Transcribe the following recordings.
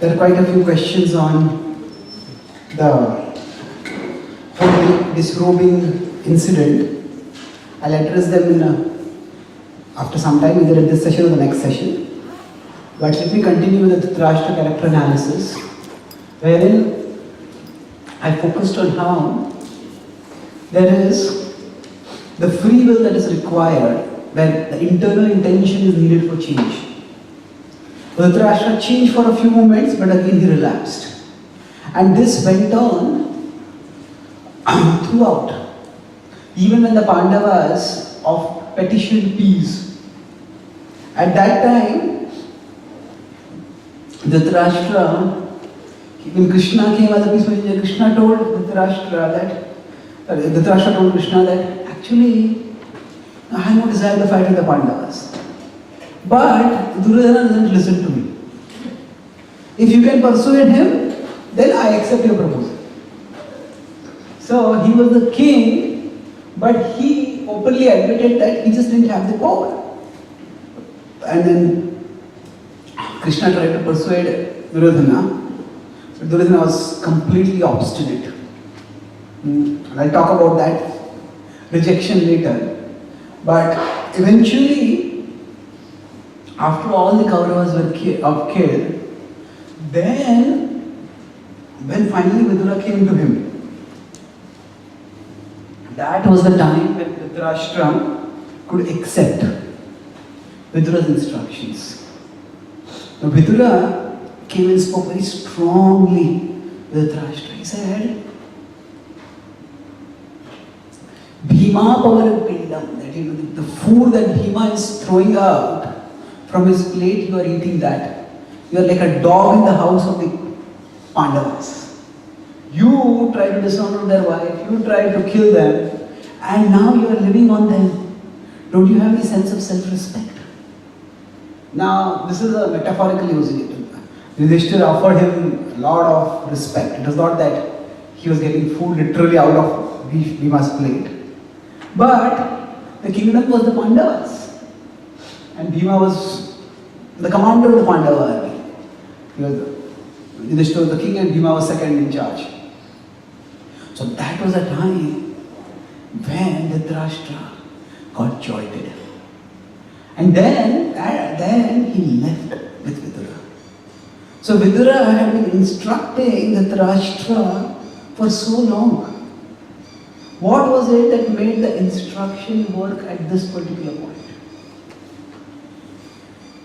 There are quite a few questions on the whole disrobing incident. I'll address them after some time, either in this session or the next session. But let me continue with the Dhritarashtra character analysis, wherein I focused on how there is the free will that is required, where the internal intention is needed for change. Dhritarashtra changed for a few moments, but again he relapsed. And this went on throughout. Even when the Pandavas of petitioned peace, at that time, Dhritarashtra, when Krishna came as a peace messenger, Krishna told Dhritarashtra told Krishna that actually I have no desire to fight with the Pandavas. But Duryodhana doesn't listen to me. If you can persuade him, then I accept your proposal. So he was the king, but he openly admitted that he just didn't have the power. And then Krishna tried to persuade Duryodhana, but Duryodhana was completely obstinate. And I'll talk about that rejection later. But eventually, after all the Kauravas were killed, then when finally Vidura came to him, that was the time when Dhritarashtra could accept Vidura's instructions. Now Vidura came and spoke very strongly with Dhritarashtra. He said, Bhima power kingdom, that the food that Bhima is throwing out from his plate, you are eating that. You are like a dog in the house of the Pandavas. You try to dishonor their wife, you try to kill them, and now you are living on them. Don't you have any sense of self-respect? Now, this is a metaphorical usage. Yudhishthira offered him a lot of respect. It was not that he was getting food literally out of Bhima's plate. But the kingdom was the Pandavas. And Bhima was the commander of the Pandava army. Yudhishthira was the king and Bhima was second in charge. So that was a time when Dhritarashtra got jolted. And then he left with Vidura. So Vidura had been instructing Dhritarashtra for so long. What was it that made the instruction work at this particular point?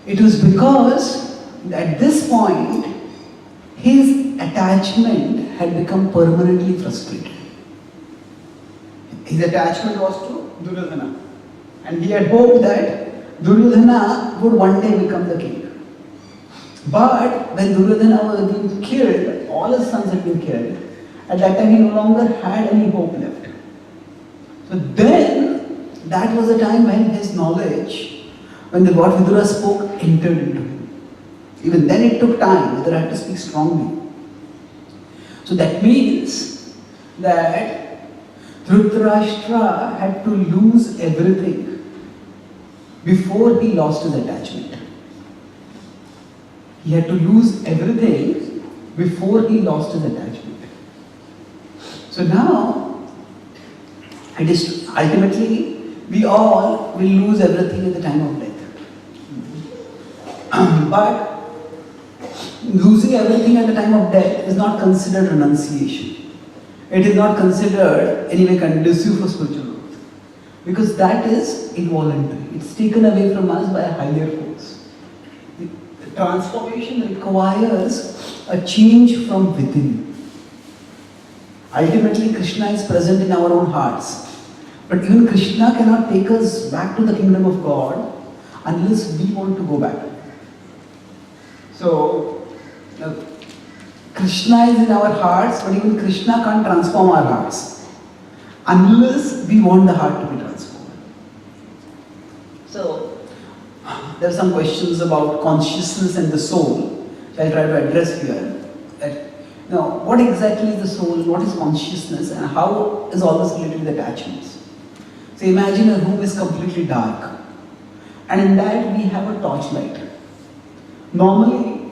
It was because at this point, his attachment had become permanently frustrated. His attachment was to Duryodhana. And he had hoped that Duryodhana would one day become the king. But when Duryodhana was being killed, all his sons had been killed, at that time he no longer had any hope left. So then, that was the time when his knowledge, when what Vidura spoke entered into him. Even then it took time, Vidura had to speak strongly. So that means that Dhritarashtra had to lose everything before he lost his attachment. He had to lose everything before he lost his attachment. So now, it is ultimately, we all will lose everything at the time of death. But losing everything at the time of death is not considered renunciation. It is not considered anyway conducive for spiritual growth. Because that is involuntary. It's taken away from us by a higher force. The transformation requires a change from within. Ultimately, Krishna is present in our own hearts. But even Krishna cannot take us back to the kingdom of God unless we want to go back. So, Krishna is in our hearts, but even Krishna can't transform our hearts unless we want the heart to be transformed. So, there are some questions about consciousness and the soul, which I'll try to address here. Now, what exactly is the soul, what is consciousness, and how is all this related with attachments? So imagine a room is completely dark, and in that we have a torchlight. Normally,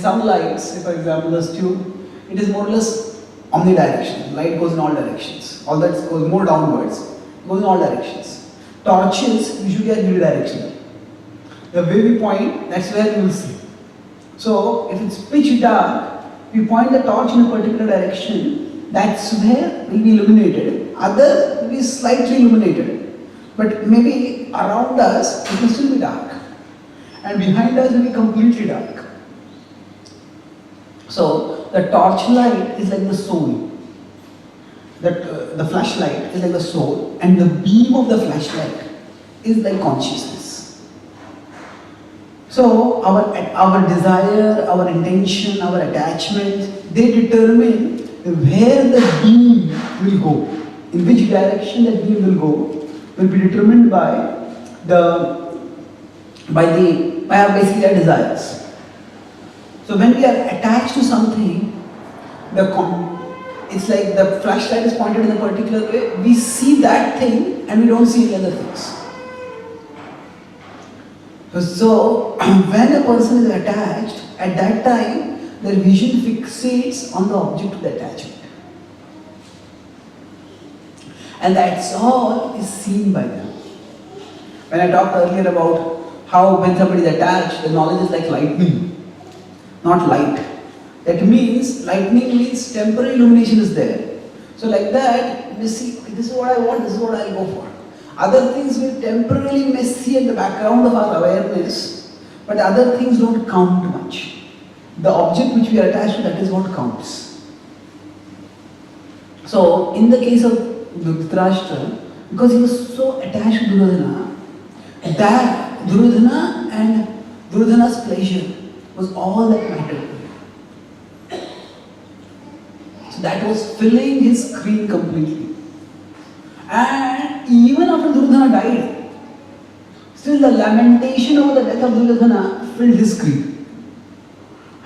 Some lights, say for example this tube, it is more or less omnidirectional. Light goes in all directions. All that goes more downwards, goes in all directions. Torches usually are unidirectional. The way we point, that's where we will see. So if it's pitch dark, we point the torch in a particular direction, that's where will be illuminated. Other will be slightly illuminated. But maybe around us it will still be dark. And behind us will be completely dark. So the torch light is like the soul. The flashlight is like the soul, and the beam of the flashlight is like consciousness. So our desire, our intention, our attachment, they determine where the beam will go. In which direction that beam will go will be determined by our basically our desires. So when we are attached to something, it's like the flashlight is pointed in a particular way. We see that thing and we don't see any other things. So when a person is attached, at that time their vision fixates on the object of the attachment. And that's all is seen by them. When I talked earlier about how when somebody is attached, the knowledge is like lightning, not light. That means, lightning means temporary illumination is there. So like that, we see, this is what I want, this is what I'll go for. Other things will temporarily may see at the background of our awareness, but other things don't count much. The object which we are attached to, that is what counts. So, in the case of Dhritarashtra, because he was so attached to Duryodhana, that Duryodhana and Duryodhana's pleasure was all that mattered. So that was filling his screen completely. And even after Duryodhana died, still the lamentation over the death of Duryodhana filled his screen.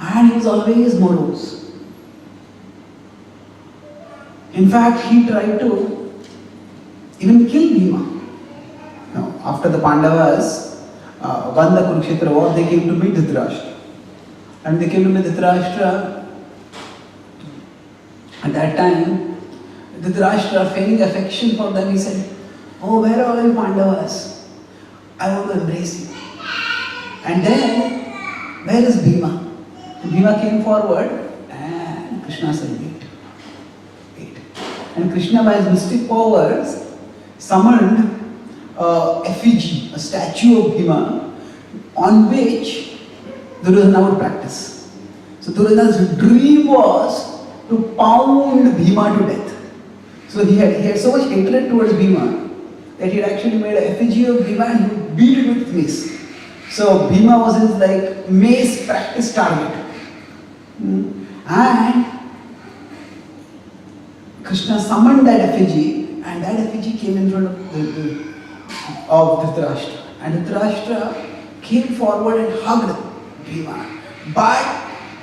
And he was always morose. In fact, he tried to even kill Bhima. Now, after the Pandavas won the Kurukshetra war, they came to meet Dhritarashtra. And they came to meet Dhritarashtra. At that time, Dhritarashtra, feeling affection for them, he said, "Oh, where are all you Pandavas? I want to embrace you." And then, where is Bhima? And Bhima came forward, and Krishna said, wait. And Krishna, by his mystic powers, summoned a effigy, a statue of Bhima, on which Duryodhana would practice. So Duryodhana's dream was to pound Bhima to death. So he had so much hatred towards Bhima that he had actually made an effigy of Bhima and he would beat it with mace. So Bhima was his like mace practice target. And Krishna summoned that effigy, and that effigy came in front of Dhritarashtra. And Dhritarashtra came forward and hugged Bhima. But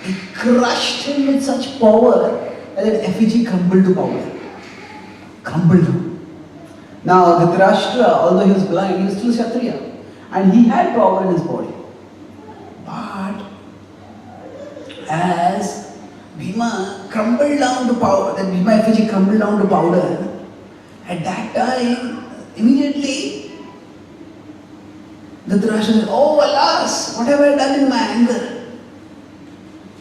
he crushed him with such power that that effigy crumbled to powder. Crumbled down. Now Dhritarashtra, although he was blind, he was still Kshatriya. And he had power in his body. But as Bhima crumbled down to powder, that Bhima effigy crumbled down to powder, at that time, immediately, Dhritarashtra said, "Oh alas, what have I done in my anger?"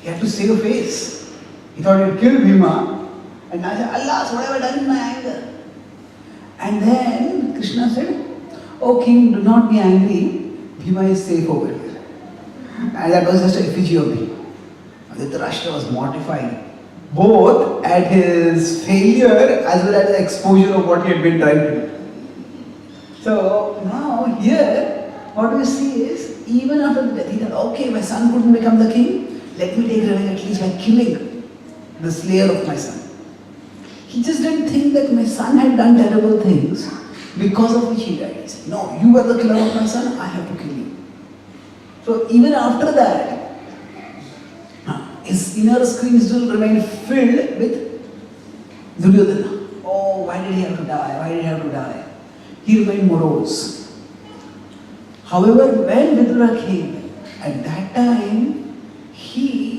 He had to save face. He thought he had killed Bhima, and now he said, "Alas, what have I done in my anger?" And then Krishna said, "Oh king, do not be angry. Bhima is safe over here." And that was just an effigy of Bhima. Dhritarashtra was mortified, both at his failure as well as the exposure of what he had been trying to do. So now here, what we see is, even after the death, he thought, okay, my son couldn't become the king, let me take revenge at least by killing the slayer of my son. He just didn't think that my son had done terrible things because of which he died. He said, "No, you were the killer of my son, I have to kill you." So even after that, his inner screen still remained filled with Duryodhana. Oh, why did he have to die? Why did he have to die? He remained morose. However, when Vidura came, at that time, he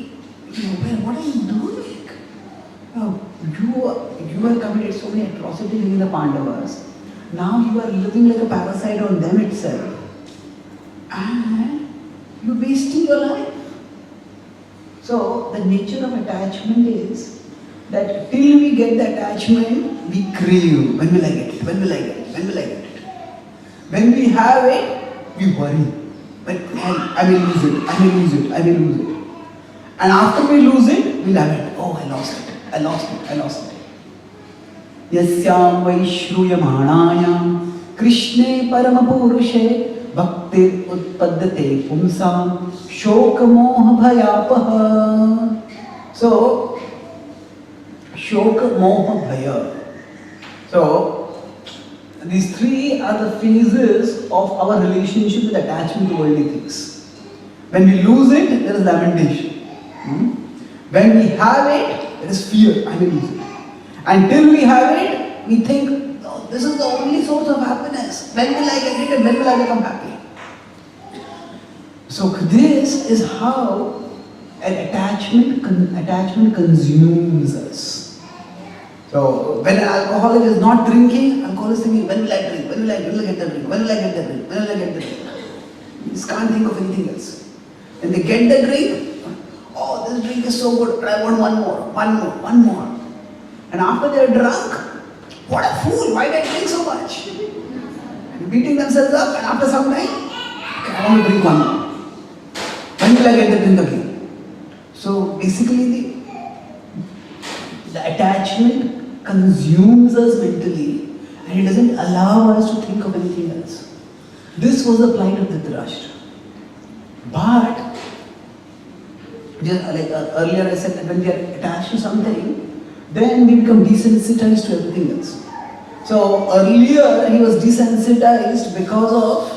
positively living the Pandavas, now you are living like a parasite on them itself. And you're wasting your life. So the nature of attachment is that till we get the attachment, we crave. When will I get it? When will I get it? When will I get it? When we have it, we worry. I will lose it. I will lose it. I will lose it. And after we lose it, we'll have it. Oh, I lost it. I lost it. I lost it. Yasyam vaishruyamāṇāyam Krishne paramapurushe Bhaktir utpaddate pumsam Shokamoha bhayapaha. So, Shokamoha bhaya. So, these three are the phases of our relationship with attachment to worldly things. When we lose it, there is lamentation. When we have it, there is fear. I will lose it. Until we have it, we think, oh, this is the only source of happiness. When will I get it and when will I become happy? So this is how an attachment consumes us. So when an alcoholic is not drinking, alcoholic is thinking, when will I drink? When will I get the drink? When will I get the drink? When will I get the drink? He just can't think of anything else. When they get the drink, oh, this drink is so good, but I want one more. And after they are drunk, what a fool, why did I drink so much? And beating themselves up, and after some time, okay, I want to drink one more. When will I get the drink again? So basically the attachment consumes us mentally and it doesn't allow us to think of anything else. This was the plight of Dhritarashtra. But just like earlier I said that when we are attached to something, then we become desensitized to everything else. So earlier he was desensitized because of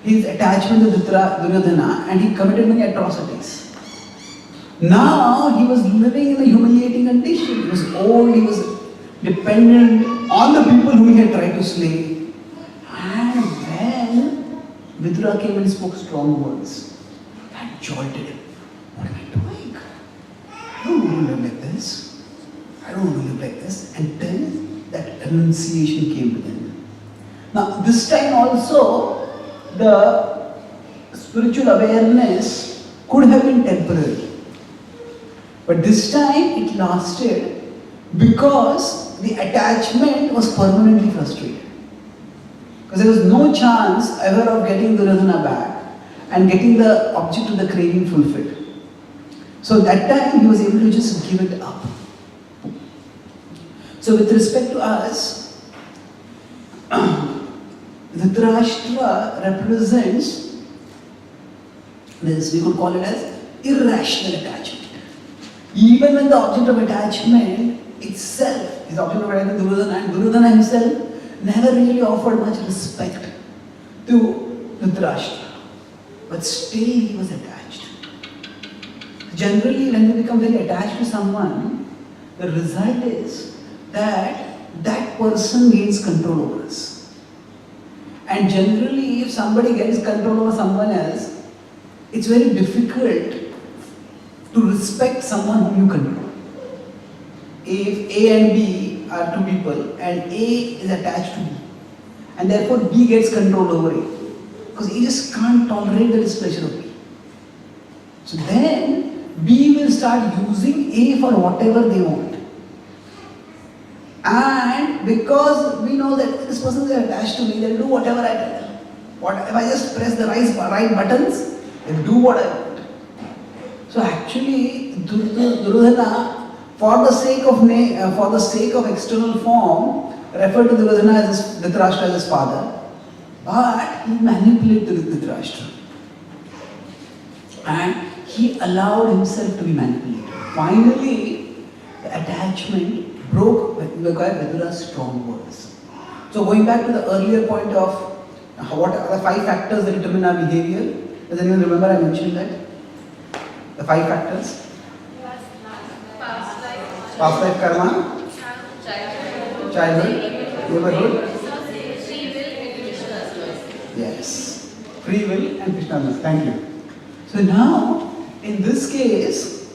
his attachment to Duryodhana and he committed many atrocities. Now he was living in a humiliating condition. He was old, he was dependent on the people whom he had tried to slay. And when Vidura came and spoke strong words, that jolted him. What am I doing? I don't want to live like this. I don't want to live like this. And then that renunciation came within him. Now this time also, the spiritual awareness could have been temporary. But this time it lasted because the attachment was permanently frustrated. Because there was no chance ever of getting Duryodhana back and getting the object of the craving fulfilled. So that time he was able to just give it up. So with respect to us, Dhritarashtra represents this, we could call it as irrational attachment. Even when the object of attachment itself is object of attachment to Duryodhana, and Duryodhana himself never really offered much respect to Dhritarashtra. But still he was attached. Generally when we become very attached to someone, the result is that that person gains control over us. And generally if somebody gets control over someone else, it's very difficult to respect someone whom you control. If A and B are two people and A is attached to B and therefore B gets control over A because A just can't tolerate the displeasure of B. So then B will start using A for whatever they want. And because we know that this person is attached to me, they'll do whatever I tell them. If I just press the right buttons, they'll do what I want. So actually, Duryodhana, for the sake of external form, referred to Duryodhana as Dhritarashtra as his father, but he manipulated Dhritarashtra. And he allowed himself to be manipulated. Finally, the attachment broke by Vidura's strong words. So going back to the earlier point of what are the 5 factors that determine our behavior, does anyone remember I mentioned that? The 5 factors? Past life karma, childhood, neighborhood. Yes, free will and Krishna's. Thank you. So now, in this case,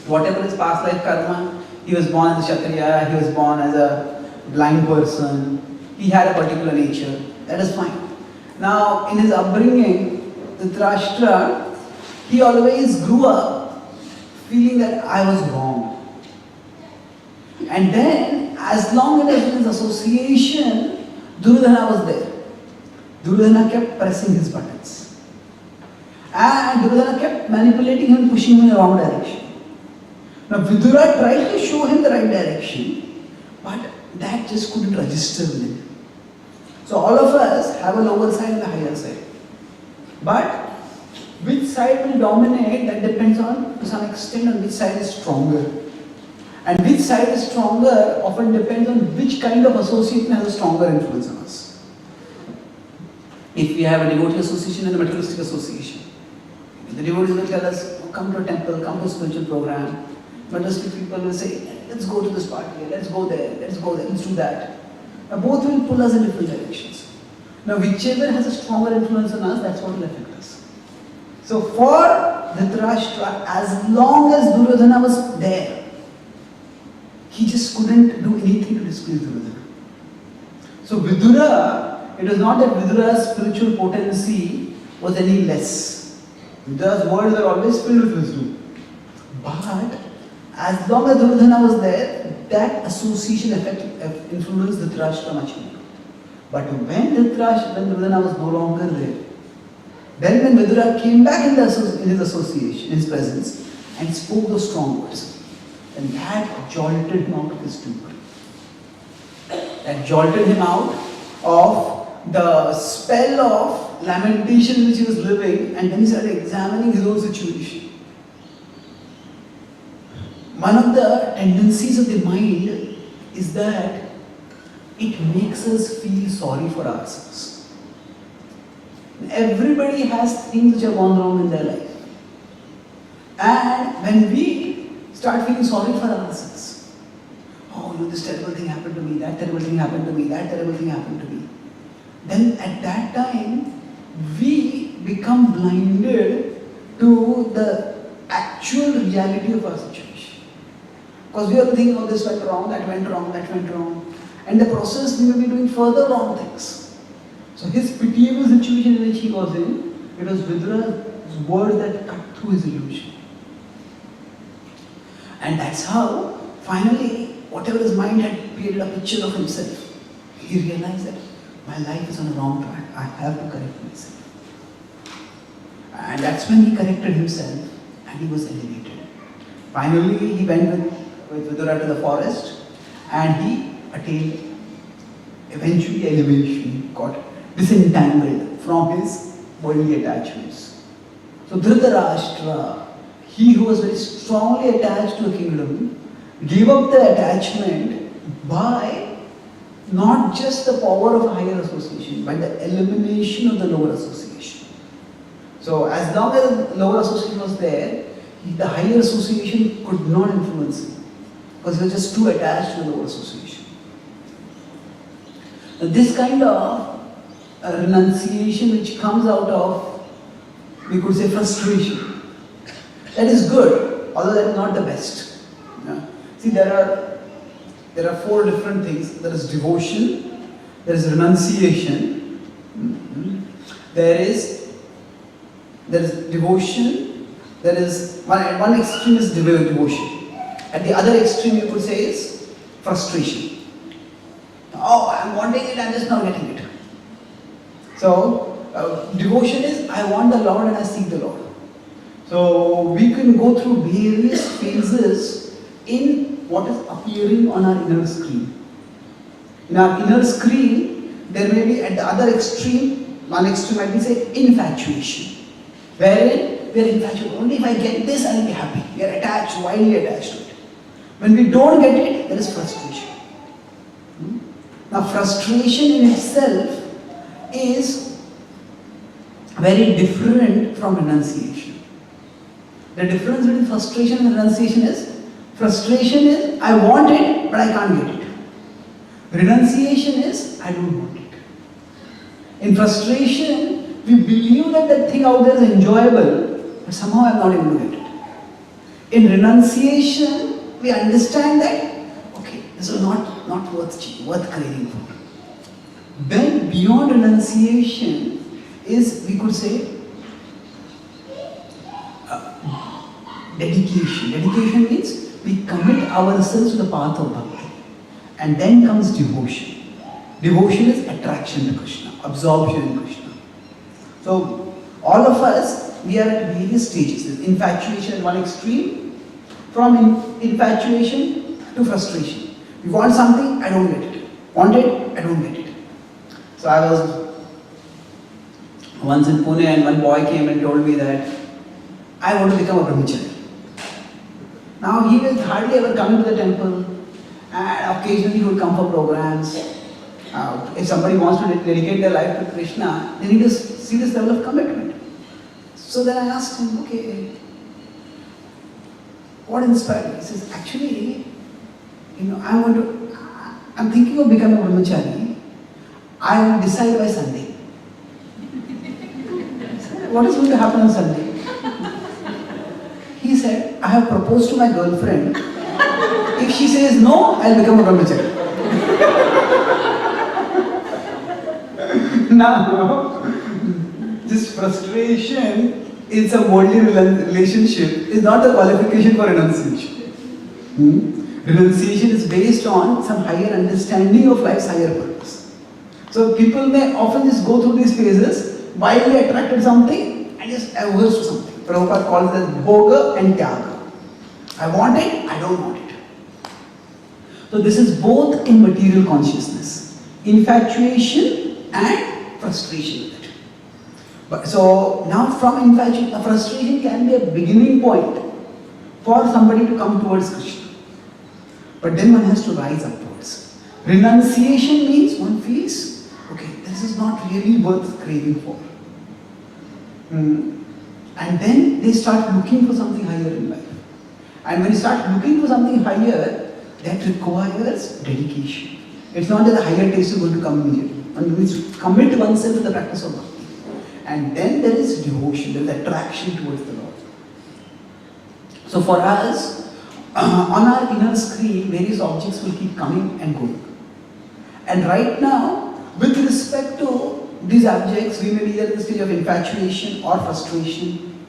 whatever is past life karma, He was born as a Kshatriya, he was born as a blind person, he had a particular nature, that is fine. Now, in his upbringing, Dhritarashtra, he always grew up feeling that I was wrong. And then, as long as in his association, Duryodhana was there. Duryodhana kept pressing his buttons. And Duryodhana kept manipulating him, pushing him in the wrong direction. Now Vidura tried to show him the right direction, but that just couldn't register with him. So all of us have a lower side and a higher side. But which side will dominate, that depends on, to some extent, on which side is stronger. And which side is stronger often depends on which kind of association has a stronger influence on us. If we have a devotee association and a materialistic association, the devotees will tell us, oh, come to a temple, come to a spiritual program. Materialistic people will say, let's go to this party, let's go there, let's do that. Now both will pull us in different directions. Now whichever has a stronger influence on us, that's what will affect us. So for Dhritarashtra, as long as Duryodhana was there, he just couldn't do anything to displease Duryodhana. So Vidura, it was not that Vidura's spiritual potency was any less. Vidura's words are always filled with wisdom. But as long as Duryodhana was there, that association influenced Dhritarashtra much more. But when Duryodhana was no longer there, then when Vidura came back in his association, in his presence, and spoke those strong words, then that jolted him out of his stupor. That jolted him out of the spell of lamentation in which he was living, and then he started examining his own situation. One of the tendencies of the mind is that it makes us feel sorry for ourselves. Everybody has things which have gone wrong in their life. And when we start feeling sorry for ourselves, oh, this terrible thing happened to me, that terrible thing happened to me, that terrible thing happened to me, then at that time, we become blinded to the actual reality of our situation. Because we are thinking, oh, this went wrong, that went wrong, that went wrong. And the process, we may be doing further wrong things. So his pitiable situation in which he was in, it was Vidura's words that cut through his illusion. And that's how, finally, whatever his mind had created a picture of himself, he realized that my life is on the wrong track. I have to correct myself. And that's when he corrected himself and he was elevated. Finally, he went with Vidura to the forest and he attained eventually elevation, got disentangled from his worldly attachments. So Dhritarashtra, he who was very strongly attached to a kingdom, gave up the attachment by not just the power of a higher association, but the elimination of the lower association. So as long as the lower association was there, the higher association could not influence him, because he was just too attached to the lower association. Now, this kind of renunciation which comes out of, we could say, frustration, that is good, although that is not the best. Yeah. See, there are four different things. There is devotion, there is renunciation, there is devotion, there is, at one extreme is devotion. At the other extreme you could say is frustration. Oh, I am wanting it, I am just not getting it. So, devotion is, I want the Lord and I seek the Lord. So, we can go through various phases in what is appearing on our inner screen. In our inner screen, there may be at the other extreme, one extreme might be say infatuation. Wherein we are infatuated. Only if I get this, I will be happy. We are attached, wildly attached to it. When we don't get it, there is frustration. Now, frustration in itself is very different from renunciation. The difference between frustration and renunciation is, frustration is, I want it, but I can't get it. Renunciation is, I don't want it. In frustration, we believe that that thing out there is enjoyable, but somehow I'm not able to get it. In renunciation, we understand that, okay, this is not worth craving for. Then beyond renunciation is, we could say, dedication. Dedication means we commit ourselves to the path of bhakti. And then comes devotion. Devotion is attraction to Krishna, absorption in Krishna. So all of us, we are at various stages. There's infatuation at one extreme, from infatuation to frustration. We want something, I don't get it. Want it, I don't get it. So I was once in Pune and one boy came and told me that I want to become a brahmachari. Now he will hardly ever come to the temple, and occasionally he would come for programs. If somebody wants to dedicate their life to Krishna, they need to see this level of commitment. So then I asked him, okay, what inspired me? He says, actually, I'm thinking of becoming a brahmachari. I will decide by Sunday. I said, what is going to happen on Sunday? He said, I have proposed to my girlfriend. If she says no, I'll become a brahmachari. Now, this frustration in some worldly relationship is not a qualification for renunciation. Renunciation is based on some higher understanding of life's higher purpose. So people may often just go through these phases, wildly attracted to something and just averse to something. Prabhupada calls it as bhoga and tyaga. I want it, I don't want it. So this is both in material consciousness, infatuation and frustration with it. But so now from infatuation, frustration can be a beginning point for somebody to come towards Krishna. But then one has to rise upwards. Renunciation means one feels, okay, this is not really worth craving for. And then they start looking for something higher in life. And when you start looking for something higher, that requires dedication. It's not that the higher taste is going to come immediately. One needs to commit oneself to the practice of bhakti. And then there is devotion, there is attraction towards the Lord. So for us, on our inner screen, various objects will keep coming and going. And right now, with respect to these objects, we may be at the stage of infatuation or frustration,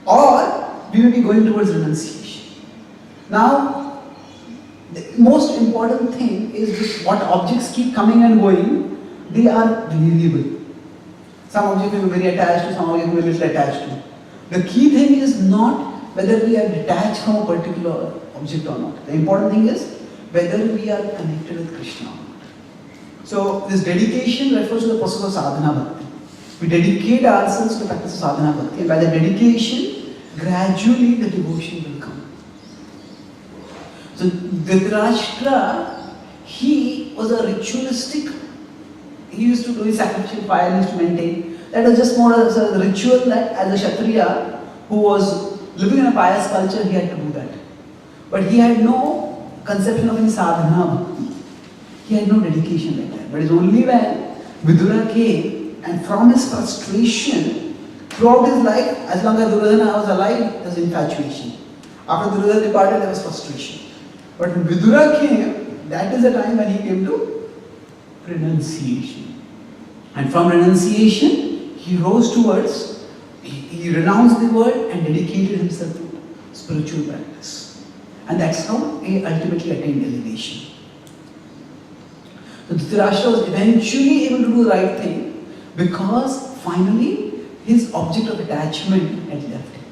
or we may be going towards renunciation. Now, the most important thing is this, what objects keep coming and going, they are variable. Some objects may be very attached to, some objects may be little attached to. The key thing is not whether we are detached from a particular object or not. The important thing is whether we are connected with Krishna or not. So this dedication refers to the process of sadhana bhakti. We dedicate ourselves to the practice of sadhana bhakti, and by the dedication, gradually the devotion will come. So Dhritarashtra, he was a ritualistic, he used to do his sacrificial fire, he used to maintain. That was just more as a ritual that as a Kshatriya who was living in a pious culture, he had to do that. But he had no conception of any sadhana bhakti. He had no dedication like that. But it's only when Vidura came, and from his frustration, throughout his life, as long as Duryodhana was alive, there was infatuation. After Duryodhana departed, there was frustration. But when Vidura came, that is the time when he came to renunciation. And from renunciation, he rose towards, he renounced the world and dedicated himself to spiritual practice. And that's how he ultimately attained elevation. So Dhritarashtra was eventually able to do the right thing because finally his object of attachment had left him.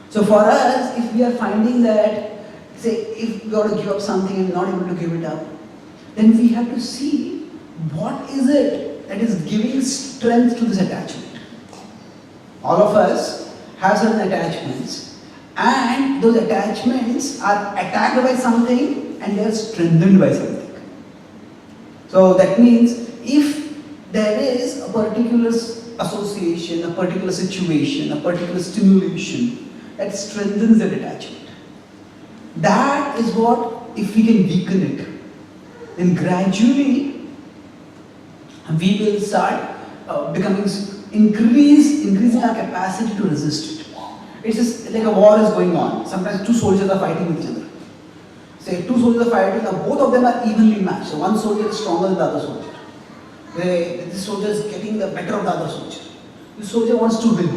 So for us, if we are finding that, say, if we ought to give up something and not able to give it up, then we have to see what is it that is giving strength to this attachment. All of us have certain attachments, and those attachments are attacked by something and they are strengthened by something. So that means if there is a particular association, a particular situation, a particular stimulation that strengthens that attachment, that is what, if we can weaken it, then gradually we will start increasing our capacity to resist it. It's just like a war is going on. Sometimes two soldiers are fighting with each other. Say two soldiers are fighting, now both of them are evenly matched. So one soldier is stronger than the other soldier. This soldier is getting the better of the other soldier. This soldier wants to win.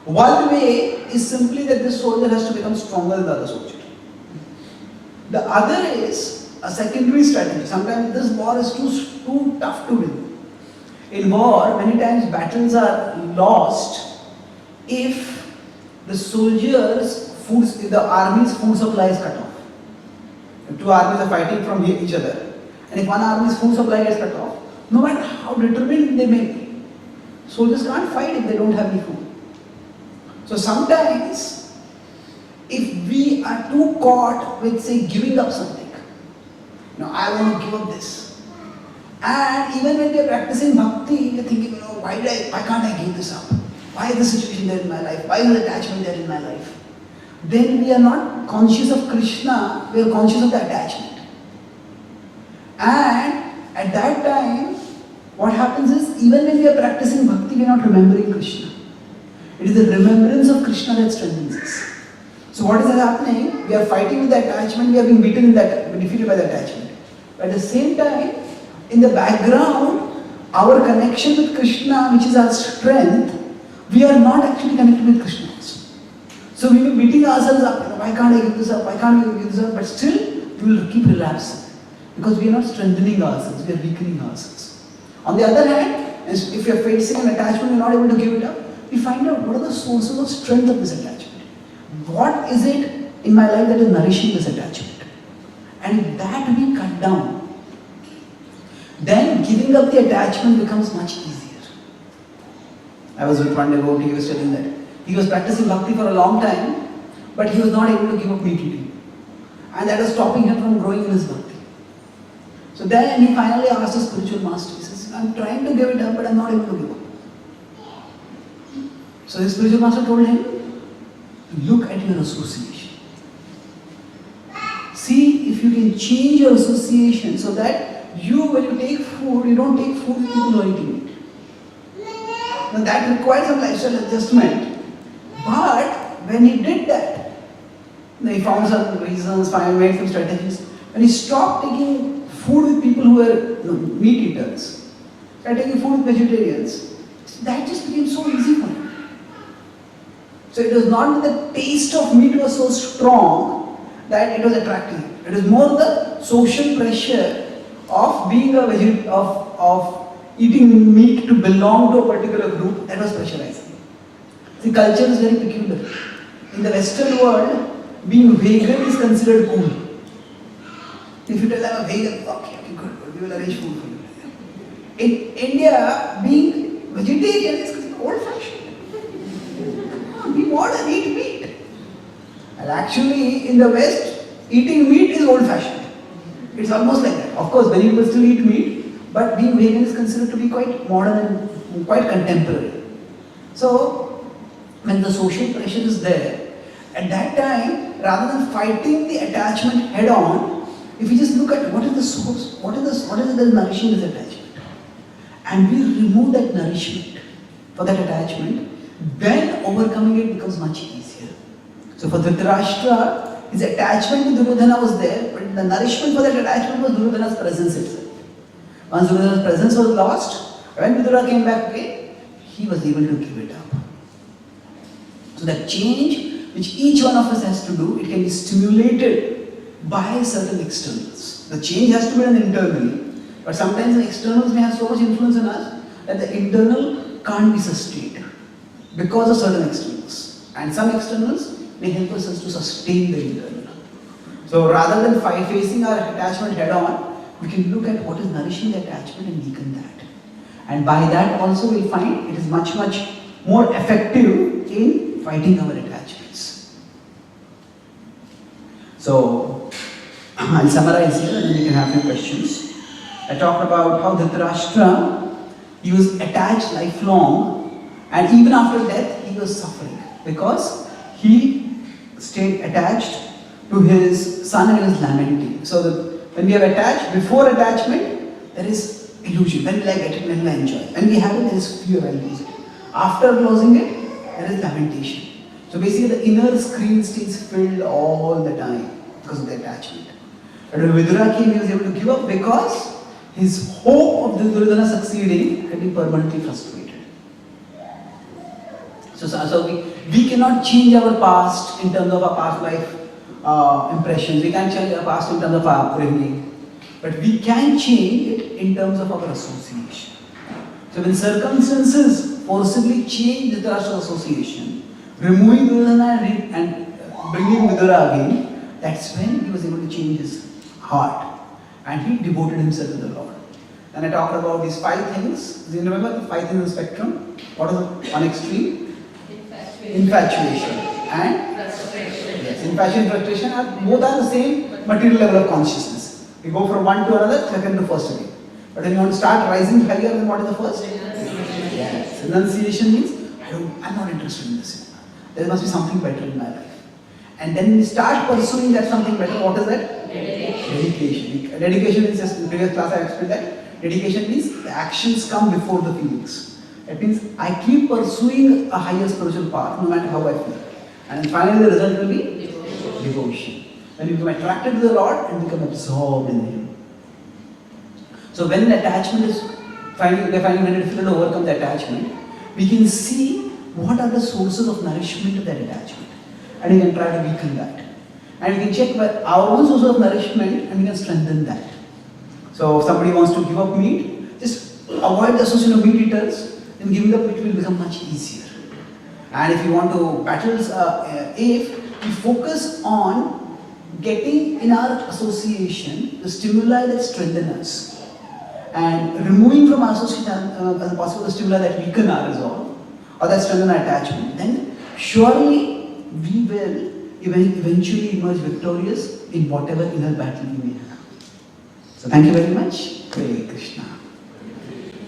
One way is simply that this soldier has to become stronger than the other soldier. The other is a secondary strategy. Sometimes this war is too tough to win. In war, many times battles are lost if the army's food supply is cut off. If two armies are fighting from each other, and if one army's food supply gets cut off, no matter how determined they may be, soldiers can't fight if they don't have any food. So sometimes, if we are too caught with, say, giving up something, I want to give up this. And even when we are practicing bhakti, we are thinking, why can't I give this up? Why is this situation there in my life? Why is the attachment there in my life? Then we are not conscious of Krishna, we are conscious of the attachment. And at that time, what happens is, even when we are practicing bhakti, we are not remembering Krishna. It is the remembrance of Krishna that strengthens us. So what is happening? We are fighting with the attachment, we are being defeated by the attachment. But at the same time, in the background, our connection with Krishna, which is our strength, we are not actually connected with Krishna also. So we will be beating ourselves up, why can't I give this up, why can't I give this up, but still we will keep relapsing. Because we are not strengthening ourselves, we are weakening ourselves. On the other hand, if you are facing an attachment, you are not able to give it up, we find out what are the sources of strength of this attachment. What is it in my life that is nourishing this attachment? And if that we cut down, then giving up the attachment becomes much easier. I was with one devotee, he was telling that he was practicing bhakti for a long time, but he was not able to give up meat eating. And that was stopping him from growing in his bhakti. So then he finally asked his spiritual master, he says, I'm trying to give it up, but I'm not able to give up. So his spiritual master told him, look at your association. See if you can change your association so that when you take food, you don't take food with people who are eating it. Now that requires some lifestyle adjustment. But when he did that, he found some reasons, made some strategies. When he stopped taking food with people who were meat eaters, started taking food with vegetarians, that just became so easy for him. So it was not that the taste of meat was so strong that it was attractive. It was more the social pressure of being of eating meat to belong to a particular group that was pressurizing. The culture is very peculiar. In the Western world, being vegan is considered cool. If you tell I'm a vegan, okay, good, we will arrange food for you. In India, being vegetarian is considered old-fashioned. We modern, eat meat. And actually, in the West, eating meat is old-fashioned. It's almost like that. Of course, many people still eat meat, but being vegan is considered to be quite modern and quite contemporary. So, when the social pressure is there, at that time, rather than fighting the attachment head-on, if we just look at what is the source, what is it that is nourishing this attachment, and we remove that nourishment for that attachment, then overcoming it becomes much easier. So for Dhritarashtra, his attachment to Duryodhana was there, but the nourishment for that attachment was Duryodhana's presence itself. Once Duryodhana's presence was lost, when Vidura came back again, he was able to give it up. So that change which each one of us has to do, it can be stimulated by certain externals. The change has to be done internally, but sometimes the externals may have so much influence on us that the internal can't be sustained because of certain externals. And some externals may help us to sustain the internal. So rather than facing our attachment head on, we can look at what is nourishing the attachment and weaken that. And by that also we'll find it is much, much more effective in fighting our attachments. So, I'll summarize here and then we can have your questions. I talked about how Dhritarashtra, he was attached lifelong, and even after death he was suffering because he stayed attached to his son and he was lamenting. So when we are attached, before attachment, there is illusion. When will I get it? When will I enjoy it? When we have it, there is fear, I'll lose it. After closing it, there is lamentation. So basically the inner screen stays filled all the time. because of the attachment. But when Vidura came, he was able to give up because his hope of Duryodhana succeeding had been permanently frustrated. So we cannot change our past in terms of our past life impressions. We can't change our past in terms of our upbringing. But we can change it in terms of our association. So when circumstances forcibly change Dhritarashtra's association, removing Duryodhana and bringing Vidura again, that's when he was able to change his heart. And he devoted himself to the Lord. And I talked about these 5 things. Do you remember the 5 things in the spectrum? What is one extreme? Infatuation and frustration. Yes, infatuation and frustration both are the same material level of consciousness. We go from one to another, second to first again. But when you want to start rising higher, then what is the first? Yes. Renunciation means I'm not interested in this. There must be something better in my life. And then we start pursuing that something better. What is that? Dedication. Dedication is just in previous class I explained that. Dedication means the actions come before the feelings. It means I keep pursuing a higher spiritual path no matter how I feel. And finally the result will be devotion. When you become attracted to the Lord and become absorbed in Him. So when the attachment is finding it difficult to overcome the attachment, we can see what are the sources of nourishment of that attachment. And we can try to weaken that. And we can check our own source of nourishment and we can strengthen that. So if somebody wants to give up meat, just avoid the association of meat eaters. Then giving up it will become much easier. And if you want to battle, if we focus on getting in our association the stimuli that strengthen us and removing from our association as possible the stimuli that weaken our resolve or that strengthen our attachment, then surely we will eventually emerge victorious in whatever inner battle we may have. So thank you very much. Hare Krishna.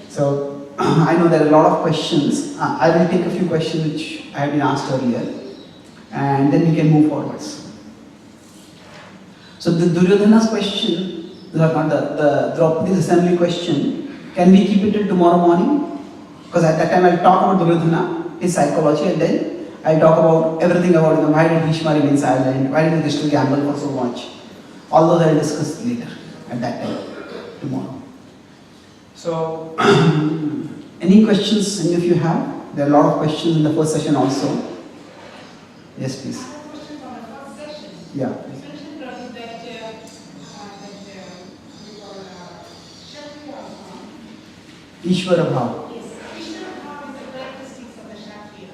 So I know there are a lot of questions. I will take a few questions which I have been asked earlier and then we can move forwards. So the Duryodhana's question, not the Draupadi's assembly question, can we keep it till tomorrow morning? Because at that time I'll talk about Duryodhana, his psychology, and then I'll talk about everything about him. Why did Bhishma remain silent? Why did Krishna gamble for so much? All those I'll discuss later at that time, tomorrow. So, any questions any of you have? There are a lot of questions in the first session also. Yes, please. Question from the first session. Yeah. You mentioned that we call Kshatriya Bhav. Ishvara Bhav. Yes, Ishvara Bhav is the characteristics of the Kshatriya.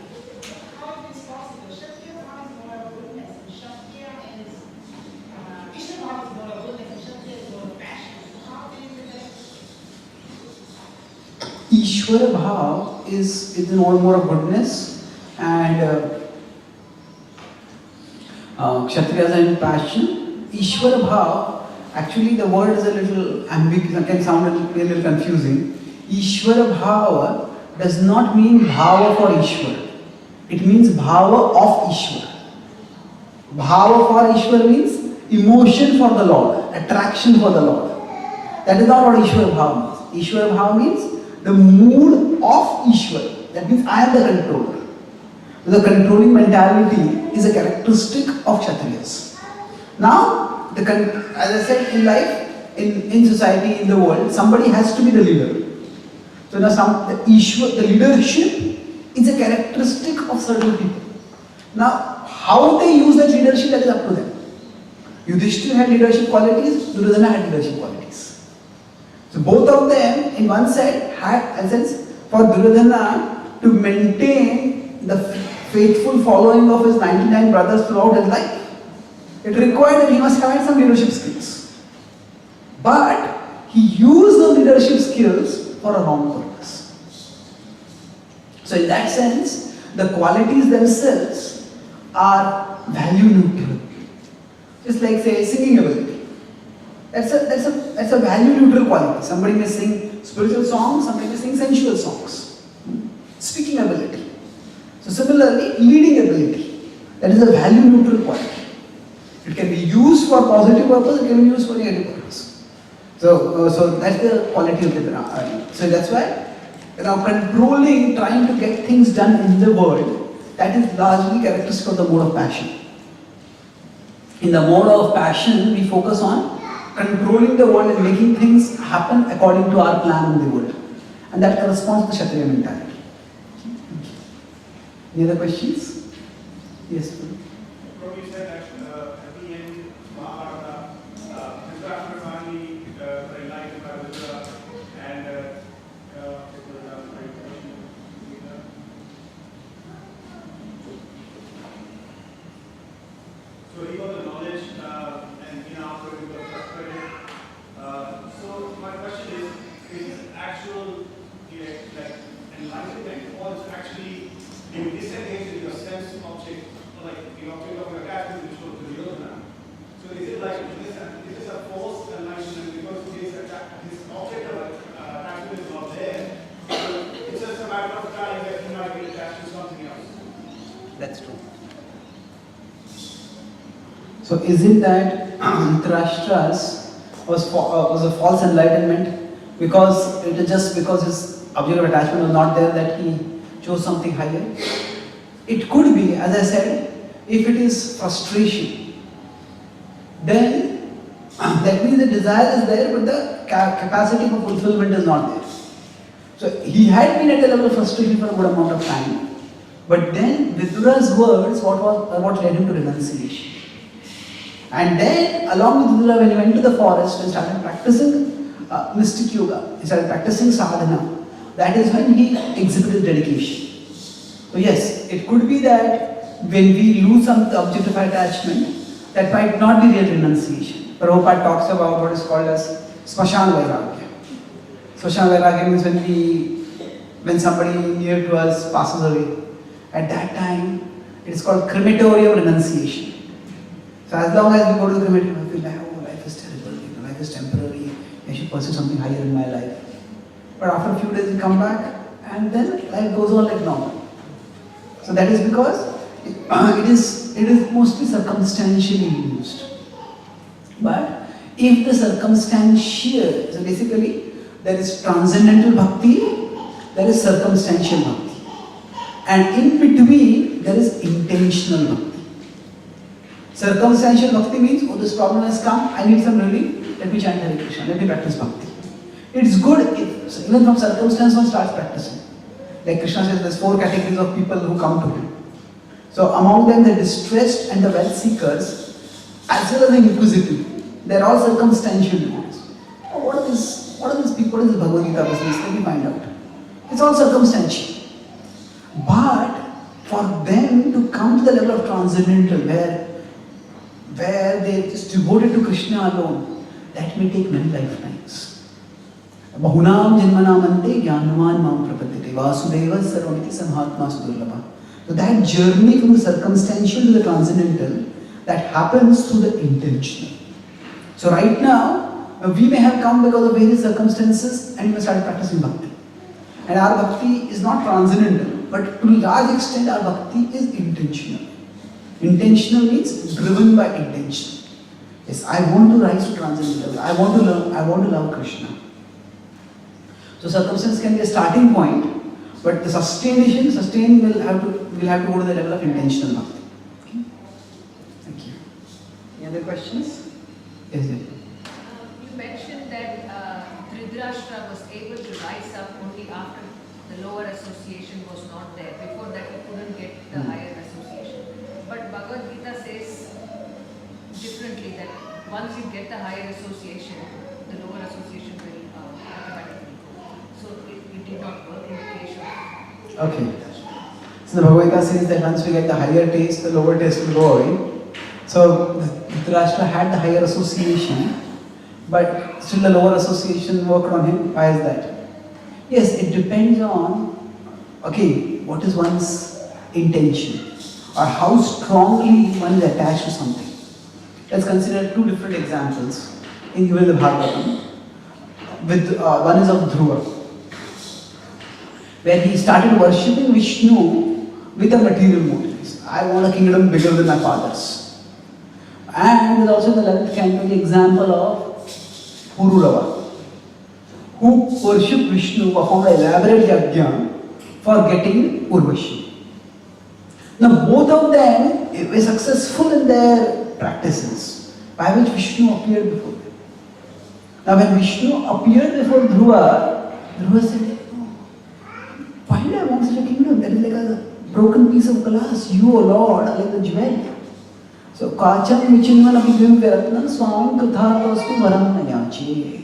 How it is possible? Kshatriya Bhav is more of goodness, and Kshatriya is Ishvara Bhav is more of goodness, and Kshatriya is more of passion. So how can you do that? Ishvara Bhav is more of goodness and Kshatriyas are in passion. Ishvara Bhav, actually the word is a little ambiguous, can sound a little confusing. Ishvara Bhav does not mean Bhava for Ishwar. It means Bhava of Ishwar. Bhava for Ishwar means emotion for the Lord, attraction for the Lord. That is not what Ishvara Bhav means. Ishvara Bhav means the mood of Ishwar. That means I am the controller. The controlling mentality is a characteristic of Kshatriyas. Now, as I said, in life, in society, in the world, somebody has to be the leader. So now the leadership is a characteristic of certain people. Now, how they use that leadership, that is up to them. Yudhishthira had leadership qualities, Duryodhana had leadership qualities. So both of them, in one side, had a sense for Duryodhana to maintain the faithful following of his 99 brothers throughout his life. It required that he must have had some leadership skills. But he used those leadership skills for a wrong purpose. So in that sense, the qualities themselves are value neutral. Just like say singing ability. That's a value neutral quality. Somebody may sing spiritual songs, somebody may sing sensual songs. Speaking ability. So similarly, leading ability. That is a value neutral quality. It can be used for positive purpose, it can be used for negative purpose. So that's the quality of the So that's why controlling, trying to get things done in the world, that is largely characteristic of the mode of passion. In the mode of passion, we focus on controlling the world and making things happen according to our plan in the world. And that corresponds to the Kshatriya mentality. Any other questions? Yes, please. Prabhu, you said that at the end, Mahabharata, Dhritarashtra finally enlightened by Buddha, and so he got the knowledge, and he now got frustrated. So my question is actual like enlightenment, or is actually you disengage with your sense object, like the object of your attachment, which was the real man. So is it like is this a false enlightenment because his object of attachment is not there? So it's just a matter of time that he might get attached to something else. That's true. So is it that Dhritarashtra's was a false enlightenment because it is just because his object of attachment was not there that he chose something higher? It could be, as I said, if it is frustration, then that means the desire is there but the capacity for fulfillment is not there. So he had been at a level of frustration for a good amount of time, but then Vidura's words what led him to renunciation. And then along with Vidura, when he went to the forest and started practicing mystic yoga, he started practicing sadhana, that is when he exhibited dedication. So yes, it could be that when we lose some object of attachment, that might not be real renunciation. Prabhupada talks about what is called as Smashan Vairagya. Smashan Vairagya means when somebody near to us passes away, at that time it is called crematorium renunciation. So as long as we go to the crematorium, I feel like, oh, life is terrible, life is temporary, I should pursue something higher in my life. But after a few days we come back and then life goes on like normal. So that is because it is mostly circumstantially used. But if the circumstantial, so basically there is transcendental bhakti, there is circumstantial bhakti. And in between there is intentional bhakti. Circumstantial bhakti means, oh, this problem has come, I need some relief, let me chant Hare Krishna, let me practice bhakti. It's good if, so even from circumstance one starts practicing. Like Krishna says, there's 4 categories of people who come to him. So among them the distressed and the wealth seekers, as well as the inquisitive, they're all circumstantial ones. Oh, what are these people, what is the Bhagavad Gita business? Let me find out. It's all circumstantial. But for them to come to the level of transcendental, where they just devoted to Krishna alone, that may take many lifetimes. Bahunam janmanamante jnanavan mam prapadyate vasudeva sarvamiti samhatma sudurlabha. So that journey from the circumstantial to the transcendental, that happens through the intentional. So right now, we may have come because of various circumstances and we may start practicing bhakti. And our bhakti is not transcendental, but to a large extent our bhakti is intentional. Intentional means driven by intention. Yes, I want to rise to transcendental. I want to learn. I want to love Krishna. So circumstance can be a starting point, but the sustain will have to go to the level of intentional bhakti. Okay? Thank you. Any other questions? Yes, yes. You mentioned that Dhritarashtra was able to rise up only after the lower association was not there. Before that, he couldn't get the higher association. But Bhagavad Gita says differently that once you get the higher association, the lower association will automatically go. So it did not work in the case of. Okay. So the Bhagavad Gita says that once we get the higher taste, the lower taste will go away. So Dhritarashtra had the higher association, but still the lower association worked on him. Why is that? Yes, it depends on, what is one's intention or how strongly one is attached to something. Let's consider 2 different examples in even the Bhagavatam. One is of Dhruva, where he started worshipping Vishnu with a material motives. I want a kingdom bigger than my father's. And there is also the 11th canto the example of Pururava, who worshipped Vishnu, performed an elaborate yajna for getting Urvashi. Now both of them were successful in their practices by which Vishnu appeared before them. Now when Vishnu appeared before Dhruva, Dhruva said, "Oh, why do I want such a kingdom? That is like a broken piece of glass. You, O Lord, are like the jewel." So Kacham Vichinvan Abhigam Viratnam Swam Kathatosmi Varam Nayachi.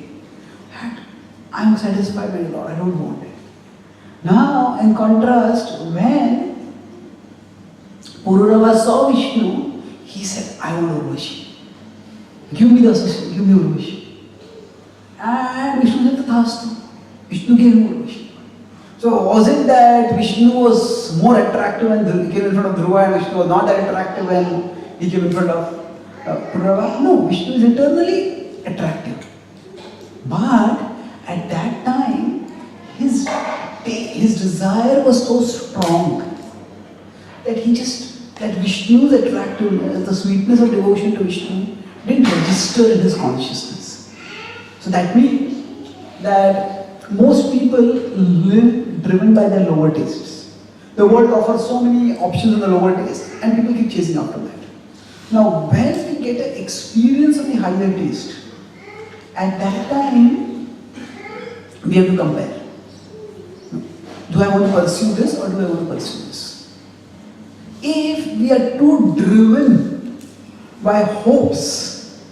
I am satisfied with Lord, I don't want it. Now, in contrast, when Pururava saw Vishnu, he said, I want Urvashi. Give me the associate, give me Urvashi. And Vishnu said, Tathastu. Vishnu gave him Urvashi. So, was it that Vishnu was more attractive when he came in front of Dhruva and Vishnu was not that attractive when he came in front of Pururava? No, Vishnu is eternally attractive. But at that time, his desire was so strong that that Vishnu's attractiveness, the sweetness of devotion to Vishnu, didn't register in his consciousness. So that means that most people live driven by their lower tastes. The world offers so many options in the lower taste, and people keep chasing after that. Now, when we get an experience of the higher taste, at that time, we have to compare. Do I want to pursue this or do I want to pursue this? If we are too driven by hopes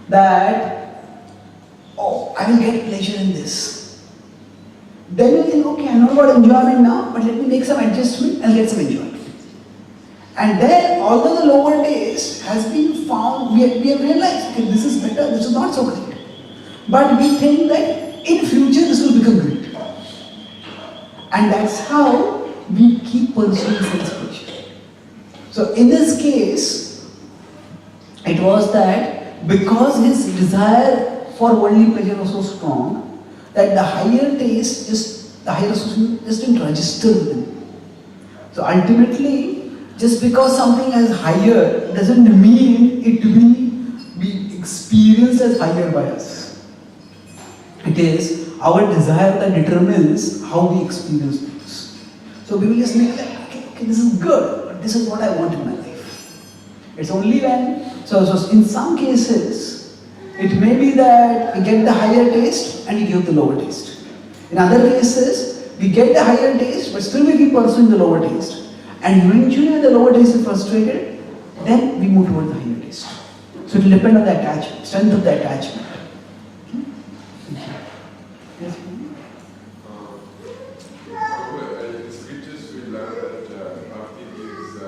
that, oh, I will get pleasure in this, then we think, okay, I'm not about enjoyment now, but let me make some adjustment and get some enjoyment. And then, although the lower taste has been found, we have realized, okay, this is better, this is not so great. But we think that in future this will become great. And that's how we keep pursuing sense pleasure. So in this case, it was that because his desire for worldly pleasure was so strong, that the higher taste, the higher association just didn't register with him. So ultimately, just because something is higher doesn't mean it will be experienced as higher by us. It is our desire that determines how we experience things. So we will just make that, okay, this is good, but this is what I want in my life. It's only when, so in some cases, it may be that we get the higher taste and we give the lower taste. In other cases, we get the higher taste, but still we keep pursuing the lower taste. And eventually when the lower taste is frustrated, then we move toward the higher taste. So it will depend on the attachment, strength of the attachment. Yes, in the scriptures we learn that bhakti is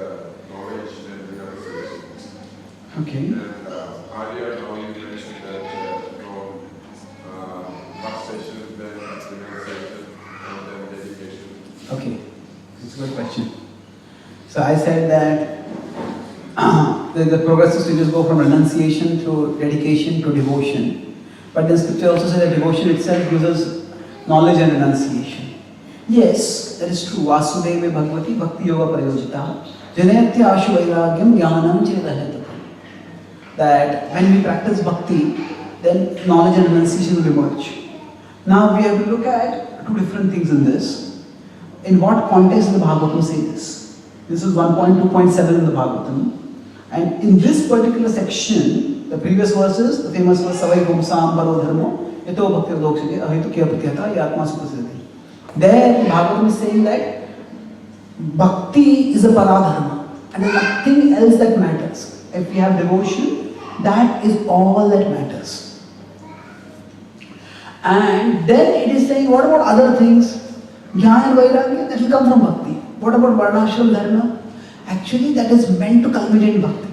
knowledge and realization. okay. And earlier now you mentioned that from frustration, then realization, and then dedication. Okay, it's a good question. So I said that the progressive stages go from renunciation to dedication to devotion. But the scripture also says that devotion itself gives us knowledge and renunciation. Yes, that is true. Vasudeva Bhagavati Bhakti Yoga Prayojita Janayatya Ashu Vairagyam Jnanam Chedahetapam. That when we practice bhakti, then knowledge and renunciation will emerge. Now we have to look at two different things in this. In what context does the Bhagavatam say this? This is 1.2.7 in the Bhagavatam. And in this particular section, the previous verses, the famous verse, Savai Gumsam Paro Dharmo, Yato Bhakti Adokshade, Ahitu Kya Pratyata, Yatma Suprasiddhi. There, the Bhagavatam is saying that bhakti is a paradharma, and there's nothing else that matters. If we have devotion, that is all that matters. And then it is saying, what about other things? Jnana and Vairagya, that will come from bhakti. What about Varnashram Dharma? Actually, that is meant to culminate in bhakti.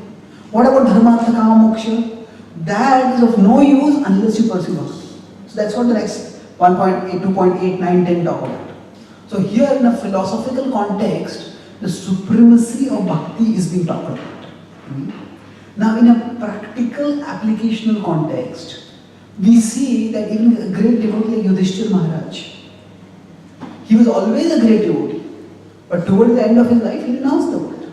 What about Dharma, Artha, Kama, Moksha? That is of no use unless you pursue bhakti. So that's what the next 1.8, 2.8, 9, 10 talk about. So here in a philosophical context, the supremacy of bhakti is being talked about. Now in a practical applicational context, we see that even a great devotee like Yudhishthira Maharaj, he was always a great devotee, but towards the end of his life, he renounced the world.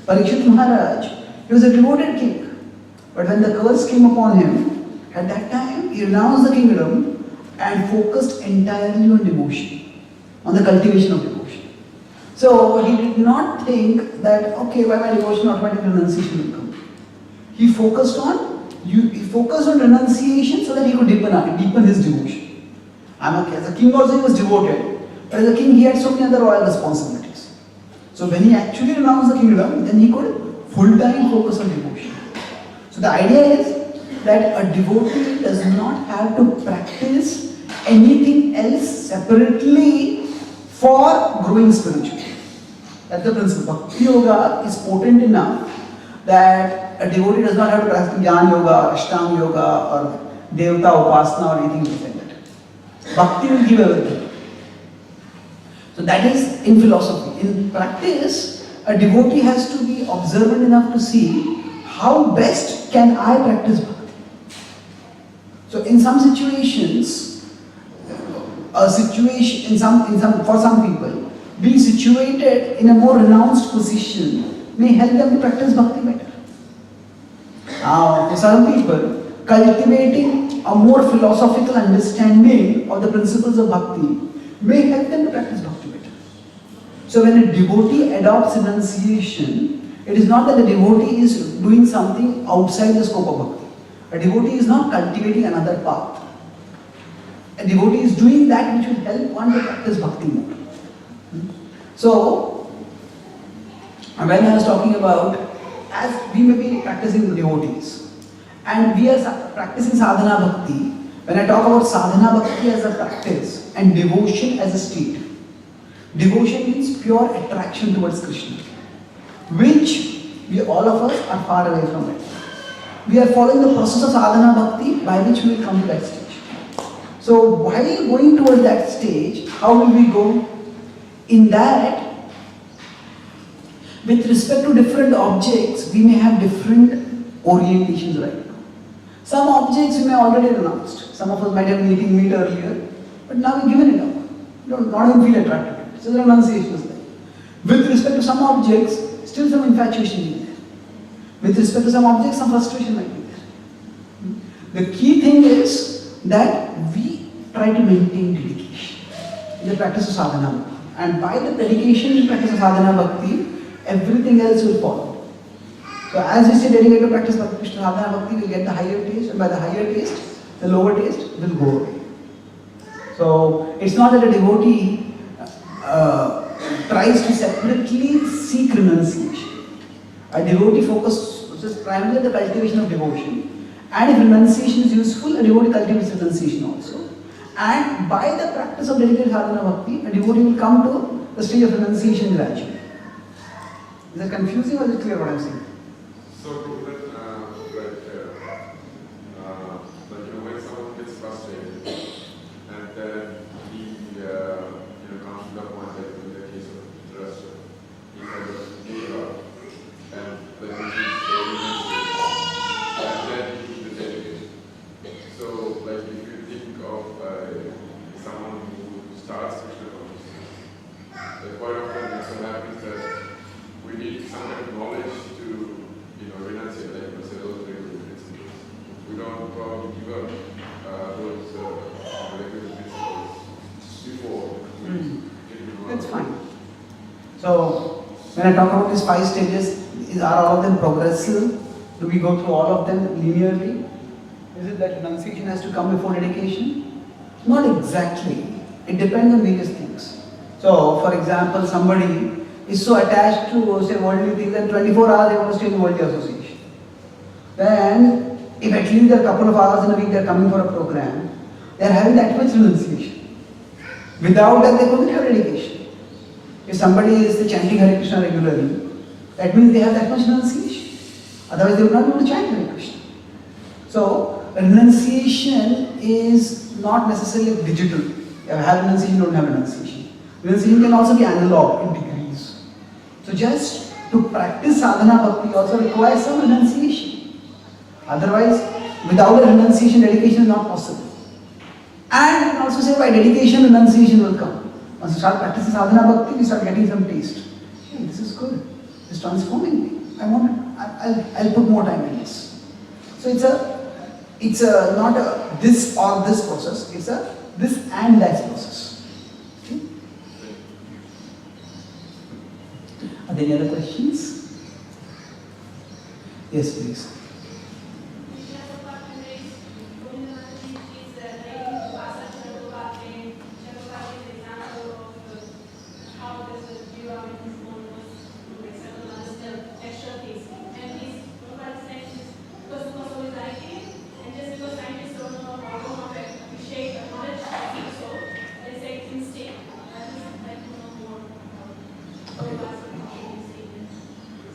Parikshit Maharaj, he was a devoted king, but when the curse came upon him, at that time, he renounced the kingdom and focused entirely on devotion, on the cultivation of devotion. So he did not think that, okay, by my devotion automatic renunciation will come. He focused on renunciation so that he could deepen his devotion. As a king also he was devoted, but as a king he had so many other royal responsibilities. So when he actually renounced the kingdom, then he could full-time focus on devotion. So the idea is that a devotee does not have to practice anything else separately for growing spiritually. That's the principle. Bhakti yoga is potent enough that a devotee does not have to practice Jnana yoga, Ashtanga yoga, or Devata upasana or anything like that. Bhakti will give everything. So that is in philosophy. In practice, a devotee has to be observant enough to see how best can I practice bhakti. So in some situations, for some people, being situated in a more renounced position may help them to practice bhakti better. For some people, cultivating a more philosophical understanding of the principles of bhakti may help them to practice bhakti better. So when a devotee adopts renunciation, it is not that the devotee is doing something outside the scope of bhakti. A devotee is not cultivating another path. A devotee is doing that which will help one to practice bhakti more. So, when I was talking about, as we may be practicing devotees, and we are practicing sadhana bhakti, when I talk about sadhana bhakti as a practice and devotion as a state, devotion means pure attraction towards Krishna, which all of us are far away from it. We are following the process of sadhana bhakti by which we will come to that stage. So while going towards that stage, how will we go? In that, with respect to different objects, we may have different orientations right now. Some objects we may already renounced. Some of us might have been eating meat earlier, but now we've given it up. We don't not even feel attracted to it. So the renunciation is there. With respect to some objects, still some infatuation is there. With respect to some objects, some frustration might be there. The key thing is that we try to maintain dedication in the practice of sadhana bhakti. And by the dedication in practice of sadhana bhakti, everything else will follow. So as we say dedicated to practice sadhana bhakti, we'll get the higher taste, and by the higher taste, the lower taste will go away. So it's not that a devotee tries to separately seek renunciation. A devotee focuses primarily on the cultivation of devotion, and if renunciation is useful, a devotee cultivates renunciation also. And by the practice of dedicated sadhana bhakti, a devotee will come to the stage of renunciation gradually. Is that confusing or is it clear what I'm saying? So, when someone gets frustrated and then he comes to the point that in the case of Dhritarashtra, he kind of gave up and then he the dedication. So, like if you think of someone who starts Krishna consciousness, quite often it so happens that we need some kind of knowledge to renunciate, like say those regular principles. We don't probably give up those regular principles before we That's fine. So, when I talk about these 5 stages, are all of them progressive? Do we go through all of them linearly? Is it that renunciation has to come before dedication? Not exactly. It depends on various things. So, for example, somebody is so attached to, say, worldly things that 24 hours they want to stay in the worldly association. Then, if at least a couple of hours in a week they are coming for a program, they are having that much renunciation. Without that, they couldn't have dedication. If somebody is chanting Hare Krishna regularly, that means they have that much renunciation. Otherwise, they would not be able to chant Hare Krishna. So, renunciation is not necessarily digital. You have renunciation, you don't have renunciation. Renunciation can also be analog in degrees. So, just to practice sadhana bhakti also requires some renunciation. Otherwise, without a renunciation, dedication is not possible. And you can also say by dedication, renunciation will come. Once you start practicing sadhana bhakti, you start getting some taste. Hey, this is good. It's transforming me. I'll put more time in this. So it's not a this or this process. It's a this and that process. Okay? Any other questions? Yes, please.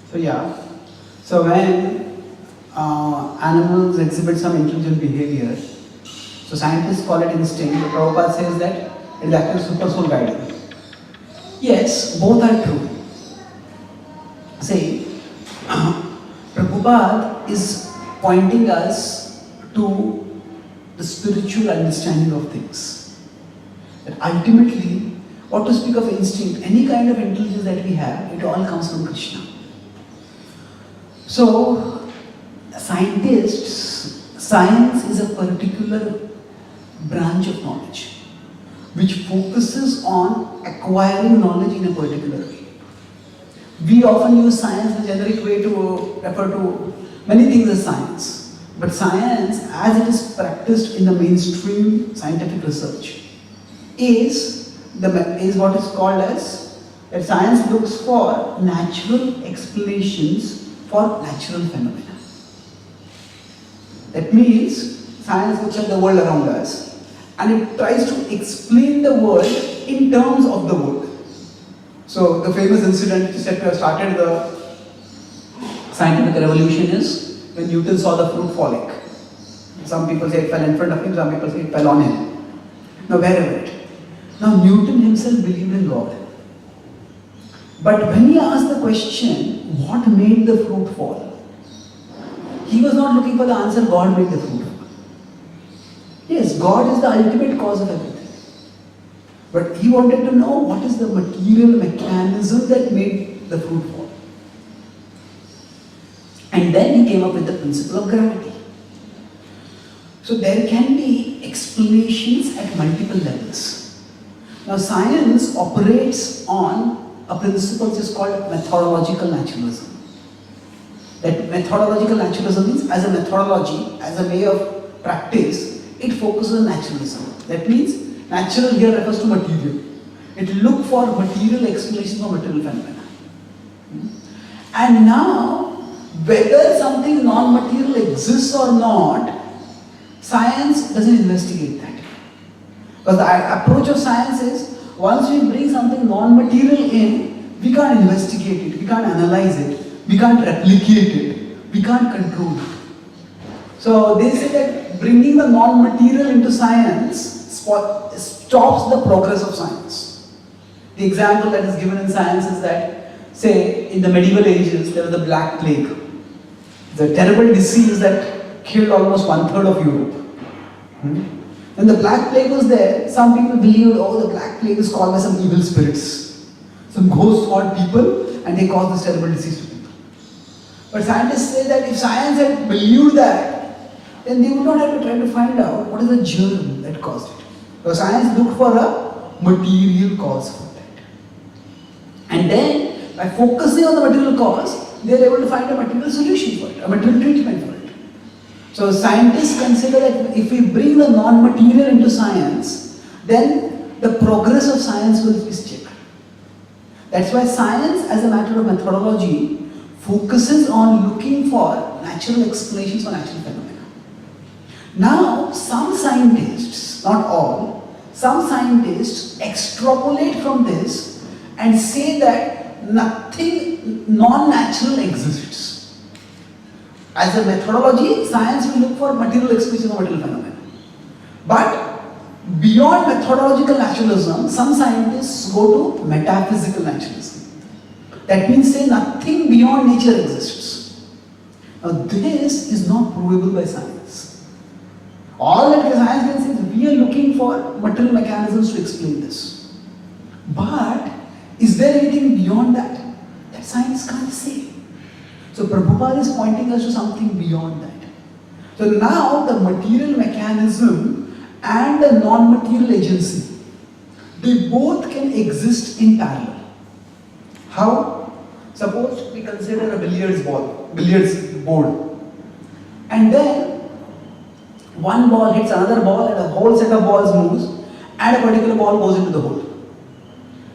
So yeah, so when animals exhibit some intelligent behavior, so scientists call it instinct, but Prabhupada says that it is actually super soul guidance. Yes, both are true. See, Prabhupada is pointing us to the spiritual understanding of things. That ultimately, what to speak of instinct, any kind of intelligence that we have, it all comes from Krishna. So, science is a particular branch of knowledge which focuses on acquiring knowledge in a particular way. We often use science in a generic way to refer to many things as science. But science, as it is practiced in the mainstream scientific research, is what is called as that science looks for natural explanations for natural phenomena. That means science looks at the world around us and it tries to explain the world in terms of the world. So the famous incident which said to have started the scientific revolution is when Newton saw the fruit falling. Some people say it fell in front of him, some people say it fell on him. Now wherever it. Now Newton himself believed in God. But when he asked the question, what made the fruit fall? He was not looking for the answer, God made the fruit fall. Yes, God is the ultimate cause of everything. But he wanted to know what is the material mechanism that made the fruit fall. And then he came up with the principle of gravity. So there can be explanations at multiple levels. Now science operates on a principle which is called methodological naturalism. That methodological naturalism means as a methodology, as a way of practice, it focuses on naturalism. That means natural here refers to material. It looks for material explanations for material phenomena. And now, whether something non-material exists or not, science doesn't investigate that. Because the approach of science is, once we bring something non-material in, we can't investigate it, we can't analyze it, we can't replicate it, we can't control it. So they say that bringing the non-material into science stops the progress of science. The example that is given in science is that, say, in the medieval ages, there was the Black Plague. The terrible disease that killed almost 1/3 of Europe. When the Black Plague was there, some people believed, oh, the Black Plague is caused by some evil spirits. Some ghosts haunt people and they cause this terrible disease to people. But scientists say that if science had believed that, then they would not have to try to find out what is the germ that caused it. Because science looked for a material cause for that. And then, by focusing on the material cause, they are able to find a material solution for it, a material treatment for it. So scientists consider that if we bring the non-material into science, then the progress of science will be checked. That's why science, as a matter of methodology, focuses on looking for natural explanations for natural phenomena. Now, some scientists, not all, some scientists extrapolate from this and say that nothing non-natural exists. As a methodology, science will look for material explanations of material phenomena. But beyond methodological naturalism, some scientists go to metaphysical naturalism. That means say nothing beyond nature exists. Now this is not provable by science. All that science can say is we are looking for material mechanisms to explain this. But is there anything beyond that? That science can't say. So Prabhupada is pointing us to something beyond that. So now the material mechanism and the non-material agency, they both can exist in parallel. How? Suppose we consider a billiards board, and then one ball hits another ball and a whole set of balls moves and a particular ball goes into the hole.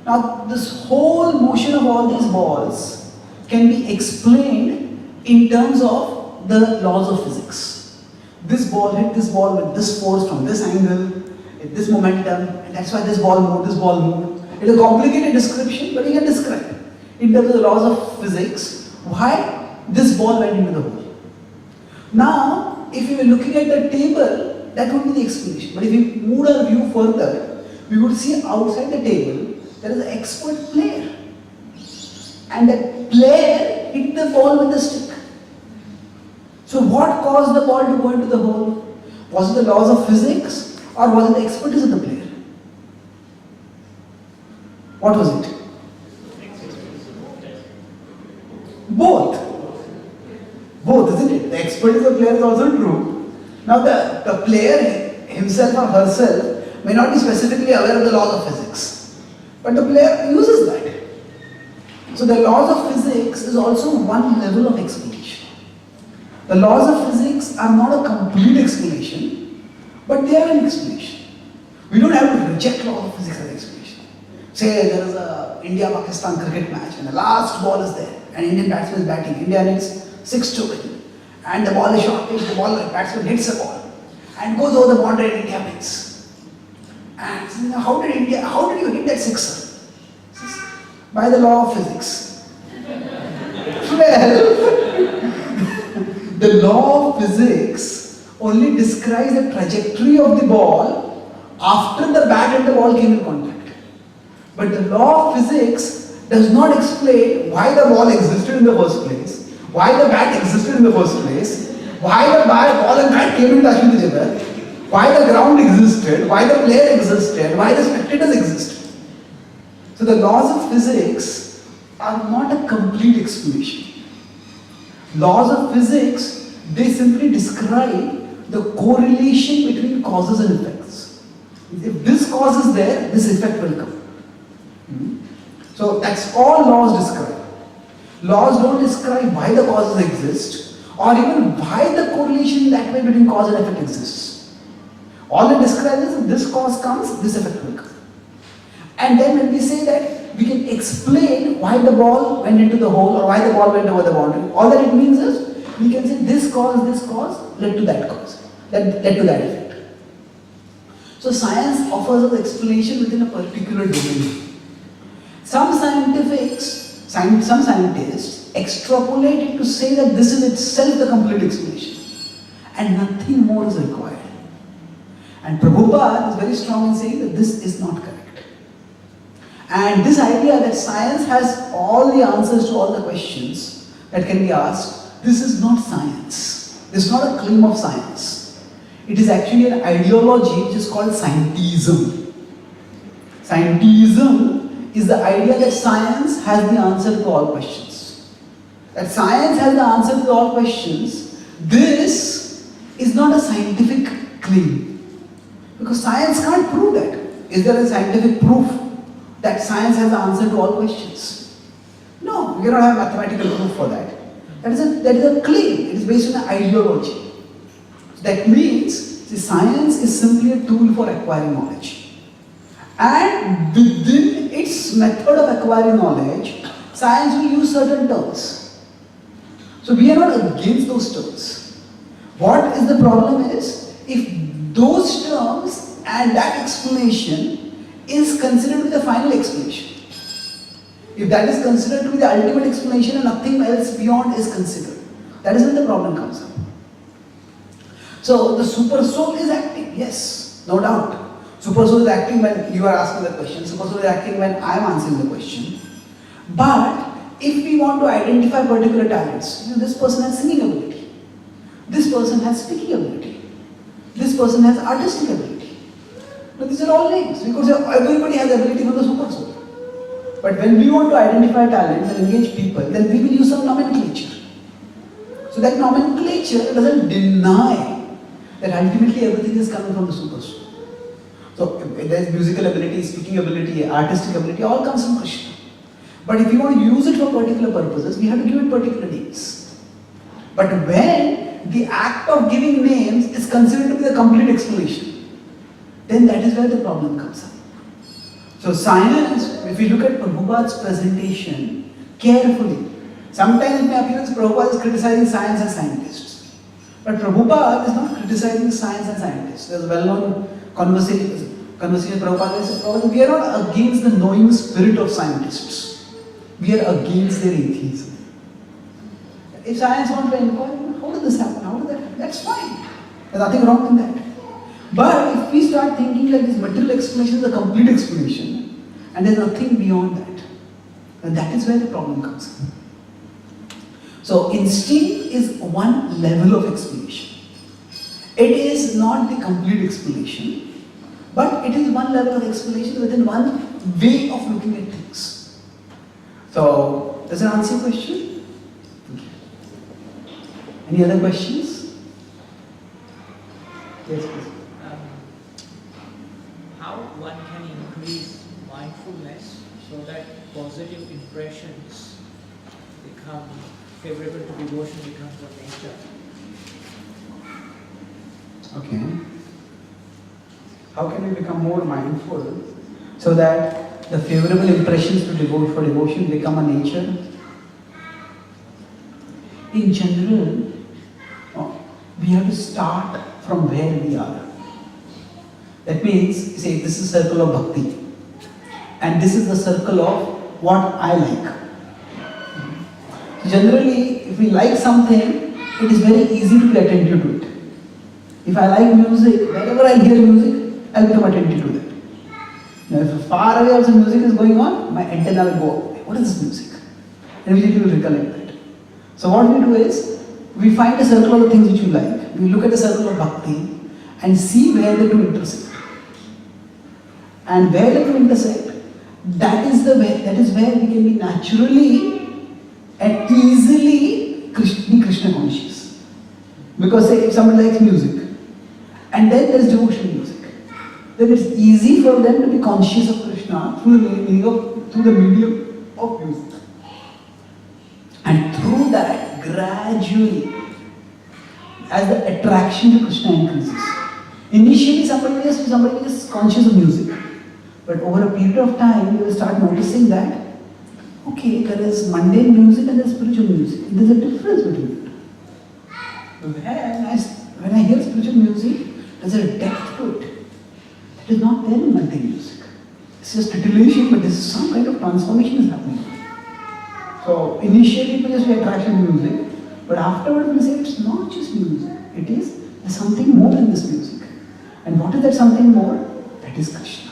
Now this whole motion of all these balls can be explained in terms of the laws of physics. This ball hit this ball with this force from this angle, with this momentum, and that's why this ball moved. It is a complicated description, but you can describe in terms of the laws of physics why this ball went into the hole. Now, if you were looking at the table, that would be the explanation. But if we moved our view further, we would see outside the table there is an expert player. And that player hit the ball with the stick. So what caused the ball to go into the hole? Was it the laws of physics or was it the expertise of the player? What was it? Both, isn't it? The expertise of the player is also true. Now the player himself or herself may not be specifically aware of the laws of physics, but the player uses that. So the laws of physics is also one level of explanation. The laws of physics are not a complete explanation, but they are an explanation. We don't have to reject laws of physics as an explanation. Say there is a India-Pakistan cricket match and the last ball is there and Indian batsman is batting. India needs 6 to win. And the ball is short pitch, the batsman hits the ball and goes over the boundary and India wins. And so, how did you hit that sixer? By the law of physics. Well, the law of physics only describes the trajectory of the ball after the bat and the ball came in contact. But the law of physics does not explain why the ball existed in the first place, why the bat existed in the first place, why the ball and bat came in touch with each other, why the ground existed, why the player existed, why the spectators existed. So the laws of physics are not a complete explanation. Laws of physics, they simply describe the correlation between causes and effects. If this cause is there, this effect will come. So that's all laws describe. Laws don't describe why the causes exist or even why the correlation that way between cause and effect exists. All it describes is if this cause comes, this effect will come. And then when we say that we can explain why the ball went into the hole or why the ball went over the boundary, all that it means is we can say this cause led to that cause, that led to that effect. So science offers us explanation within a particular domain. Some scientists extrapolate it to say that this is itself the complete explanation and nothing more is required. And Prabhupada is very strong in saying that this is not correct. And this idea that science has all the answers to all the questions that can be asked, this is not science. This is not a claim of science. It is actually an ideology which is called scientism. Scientism is the idea that science has the answer to all questions. That science has the answer to all questions. This is not a scientific claim. Because science can't prove that. Is there a scientific proof that science has the answer to all questions? No, we cannot have mathematical proof for that. That is a claim. It is based on an ideology. That means science is simply a tool for acquiring knowledge. And within its method of acquiring knowledge, science will use certain terms. So we are not against those terms. What is the problem is, if those terms and that explanation is considered to be the final explanation. If that is considered to be the ultimate explanation and nothing else beyond is considered, that is when the problem comes up. So the super soul is acting, yes, no doubt. Super soul is acting when you are asking the question, super soul is acting when I am answering the question. But if we want to identify particular talents, this person has singing ability, this person has speaking ability, this person has artistic ability. Now these are all names. We could say everybody has ability for the super soul. But when we want to identify talents and engage people, then we will use some nomenclature. So that nomenclature doesn't deny that ultimately everything is coming from the super soul. So there is musical ability, speaking ability, artistic ability, all comes from Krishna. But if you want to use it for particular purposes, we have to give it particular names. But when the act of giving names is considered to be the complete explanation, then that is where the problem comes up. So science, if you look at Prabhupada's presentation carefully, sometimes it may appear as Prabhupada is criticizing science and scientists. But Prabhupada is not criticizing science and scientists. There's a well-known conversation with Prabhupada says, Prabhupada, we are not against the knowing spirit of scientists. We are against their atheism. If science wants to inquire, how did this happen? How did that happen? That's fine. There's nothing wrong in that. But if we start thinking that this material explanation is a complete explanation, and there's nothing beyond that, then that is where the problem comes in. So instinct is one level of explanation. It is not the complete explanation, but it is one level of explanation within one way of looking at things. So, does that answer your question? Okay. Any other questions? Yes, please. How one can increase mindfulness so that positive impressions become favorable to devotion, becomes a nature? Okay. How can we become more mindful so that the favorable impressions for devotion become a nature? In general, we have to start from where we are. That means, say, this is a circle of bhakti, and this is the circle of what I like. Generally, if we like something, it is very easy to be attentive to it. If I like music, wherever I hear music, I'll become attentive to that. Now, if far away also music is going on, my antenna will go, what is this music? And immediately will recollect that. So what we do is, we find a circle of the things which we like, we look at the circle of bhakti, and see where the two intersect. And where the two intersect, that is where we can be naturally and easily be Krishna conscious. Because say if somebody likes music, and then there's devotional music, then it's easy for them to be conscious of Krishna through the medium of music. And through that, gradually, as the attraction to Krishna increases. Initially, somebody is conscious of music. But over a period of time, you will start noticing that, okay, there is mundane music and there is spiritual music. There's a difference between it. When I hear spiritual music, there's a depth to it. It is not there in mundane music. It's just titillation, but there's some kind of transformation is happening. So initially it will just be attraction to music, but afterwards we say it's not just music. There's something more in this music. And what is that something more? That is Krishna.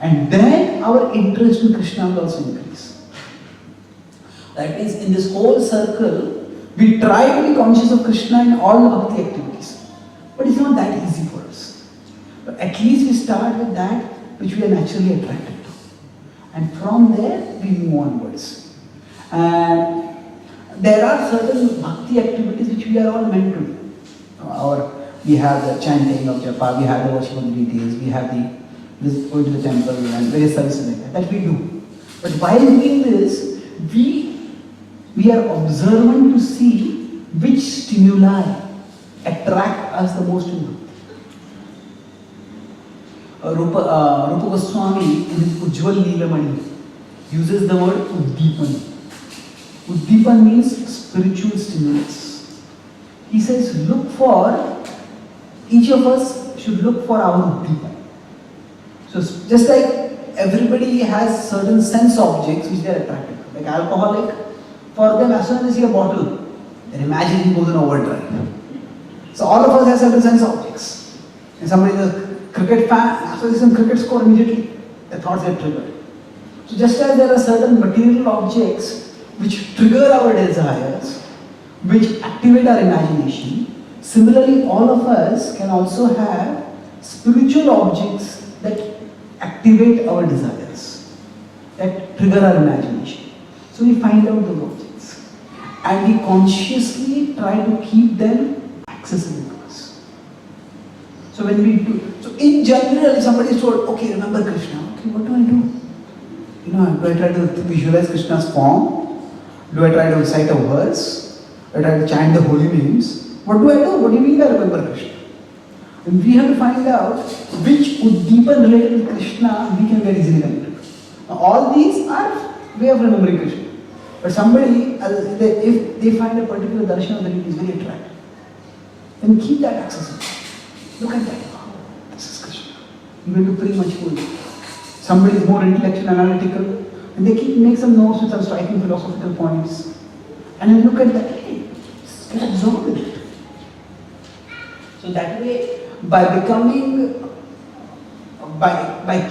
And then our interest in Krishna will also increase. That means in this whole circle, we try to be conscious of Krishna in all the bhakti activities. But it's not that easy for us. But at least we start with that which we are naturally attracted to. And from there, we move onwards. And there are certain bhakti activities which we are all meant to do. We have the chanting of japa, we have the worship of the deities, we have going to the temple and various services like that we do. But while doing this, we are observant to see which stimuli attract us the most in bhakti. Rupa Goswami in his Ujjwal Neelamani uses the word Uddipan. Uddipan means spiritual stimulus. He says, each of us should look for our Uddipan. So just like everybody has certain sense objects which they are attracted to. Like alcoholic, for them as soon as they see a bottle, their imagination goes in overdrive. So all of us have certain sense objects. And somebody is a cricket fan, after they see some cricket score immediately, their thoughts get triggered. So just as there are certain material objects which trigger our desires, which activate our imagination, similarly all of us can also have spiritual objects that activate our desires, that trigger our imagination. So we find out those objects and we consciously try to keep them accessible to us. So when we do, so in general if somebody is told, okay, remember Krishna, okay, what do I do? Do I try to visualize Krishna's form? Do I try to recite a verse? Do I try to chant the holy names? What do I do? What do you mean by remember Krishna? And we have to find out which Uddipan related to Krishna we can get easily connected. Now, all these are way of remembering Krishna. But somebody, if they find a particular darshan that is very attractive, then keep that accessible. Look at that. Oh, this is Krishna. I'm going to pretty much fool. Somebody is more intellectual, analytical, and they make some notes with some striking philosophical points. And then look at that. Hey, just get absorbed in it. So that way, by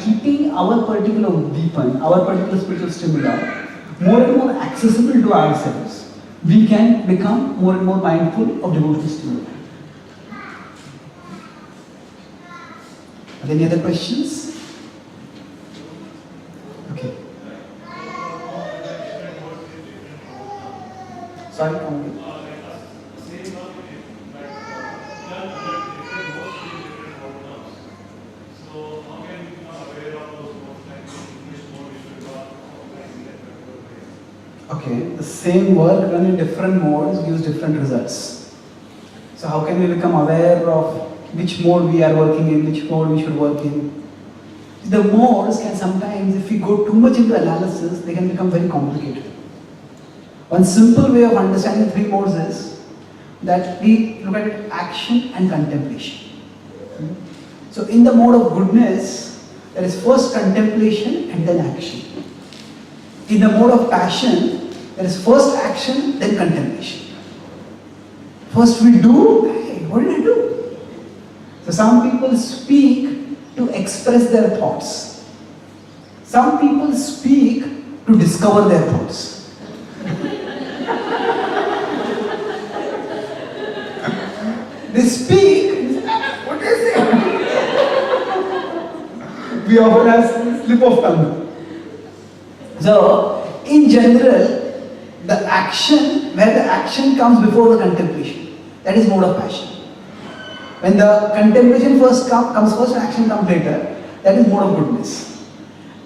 keeping our particular deepen, our particular spiritual stimuli more and more accessible to ourselves, we can become more and more mindful of devotional stimuli. Are there any other questions? Okay. Sorry, come again. Okay, the same work done in different modes gives different results. So how can we become aware of which mode we are working in, which mode we should work in? The modes can sometimes, if we go too much into analysis, they can become very complicated. One simple way of understanding three modes is that we look at it action and contemplation. So in the mode of goodness, there is first contemplation and then action. In the mode of passion, there is first action, then contemplation. First we do, hey, what did I do? So some people speak to express their thoughts. Some people speak to discover their thoughts. They speak, what is it? We often have slip of tongue. So, in general, the action, where the action comes before the contemplation, that is mode of passion. When the contemplation first comes first and action comes later, that is mode of goodness.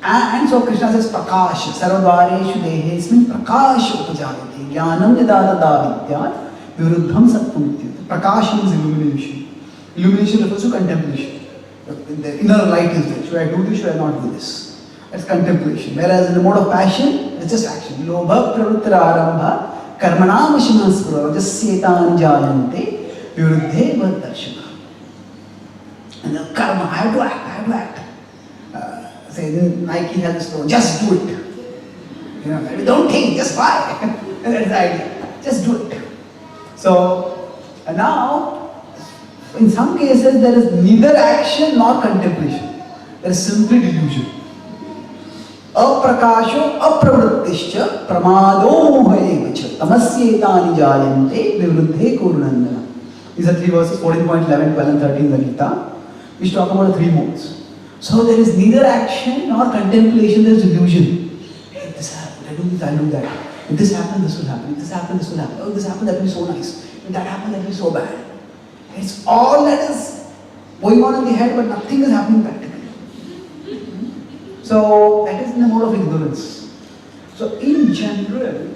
And so Krishna says, Prakash, Sarvadvareshu Dehesmin Prakash Upajayate, Jnanam Nidadada Vidyat, Viruddham Sattvam Vidyat. Prakash means illumination. Illumination refers to contemplation. The inner light is there. Should I do this? Should I not do this? That's contemplation. Whereas in the mode of passion, it's just action. Lobha pravrittira arambha karmanam ashmaspura rajasyetan jayante viruddhe vadarshana. And the karma, I have to act. Say Nike has this slogan, just do it. Don't think, just buy. And that's the idea. Just do it. So now, in some cases, there is neither action nor contemplation. There is simply delusion. Aprakasho apravrittischa pramado mohayevacha tamasyetani jayante vivruddhe kurunandana. These are three verses, 14.11, 12 and 13 in the Gita, which talk about the three modes. So there is neither action nor contemplation, there is delusion. Hey, if this happened, I do this, I'll do that. If this happened, this will happen. If this happened, this will happen. Oh, if this happened, that will be so nice. If that happened, that will be so bad. It's all that is going on in the head, but nothing is happening practically. So that is in the mode of ignorance. So in general,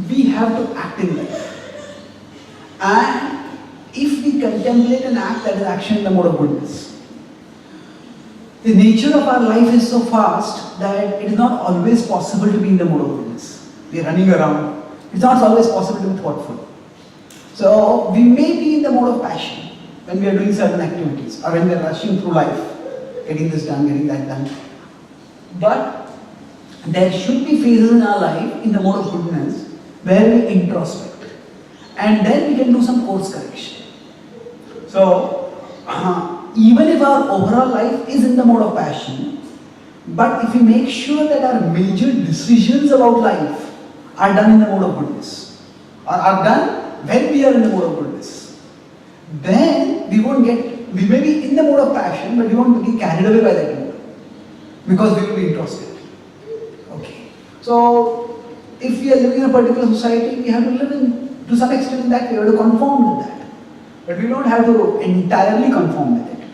we have to act in life. And if we contemplate and act, that is action in the mode of goodness. The nature of our life is so fast that it is not always possible to be in the mode of goodness. We are running around. It's not always possible to be thoughtful. So we may be in the mode of passion when we are doing certain activities or when we are rushing through life, getting this done, getting that done. But there should be phases in our life in the mode of goodness where we introspect. And then we can do some course correction. So, even if our overall life is in the mode of passion, but if we make sure that our major decisions about life are done in the mode of goodness, or are done when we are in the mode of goodness, then we may be in the mode of passion, but we won't get carried away by that mode, because we will be introspective. Okay. So, if we are living in a particular society, we have to live to some extent in that, we have to conform with that. But we don't have to entirely conform with it.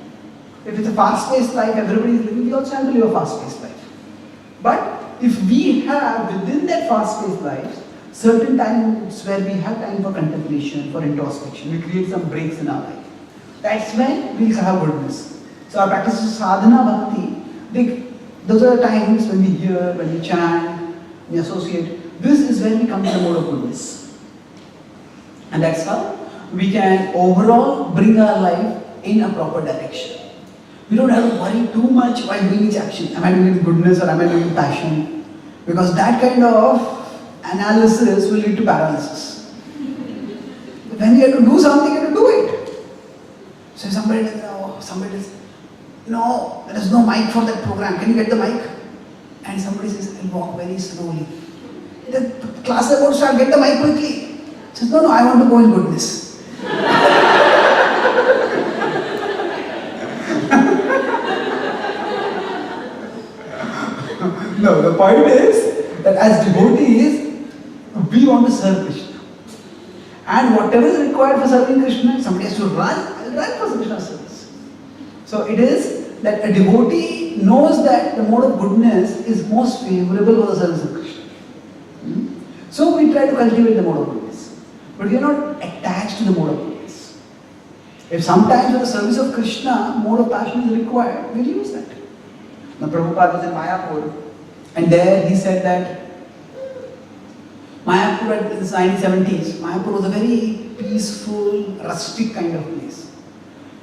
If it's a fast-paced life, everybody is living, we also have to live a fast-paced life. But if we have within that fast-paced life certain times where we have time for contemplation, for introspection, we create some breaks in our life. That's when we'll have goodness. So our practice of sadhana bhakti, those are the times when we hear, when we chant, we associate. This is when we come to the mode of goodness. And that's how we can overall bring our life in a proper direction. We don't have to worry too much while doing each action. Am I doing it with goodness or am I doing it with passion? Because that kind of analysis will lead to paralysis. When you have to do something, you have to do it. So somebody says, no, there is no mic for that program. Can you get the mic? And somebody says, I'll walk very slowly. The class is about to start, get the mic quickly. Says, no, I want to go in goodness. No, the point is that as devotees, we want to serve Krishna. And whatever is required for serving Krishna, somebody has to run for Krishna service. So it is that a devotee knows that the mode of goodness is most favorable for the service of Krishna. So we try to cultivate the mode of goodness. But we are not attached to the mode of goodness. If sometimes for the service of Krishna, mode of passion is required, we'll use that. Now Prabhupada was in Mayapur, and there he said that Mayapur at the 1970s, Mayapur was a very peaceful, rustic kind of place.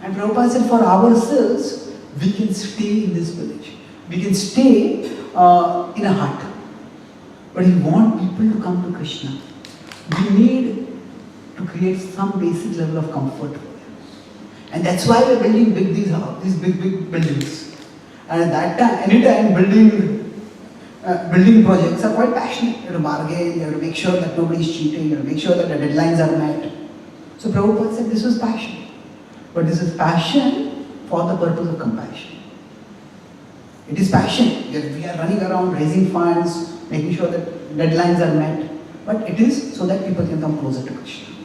And Prabhupada said, for ourselves, we can stay in this village. We can stay in a hut. But we want people to come to Krishna. We need to create some basic level of comfort for them. And that's why we're building these big buildings. And at that time, anytime building projects are quite passionate. You have to bargain, you have to make sure that nobody is cheating, you have to make sure that the deadlines are met. So Prabhupada said this was passion. But this is passion for the purpose of compassion. It is passion. We are running around raising funds, making sure that deadlines are met. But it is so that people can come closer to Krishna.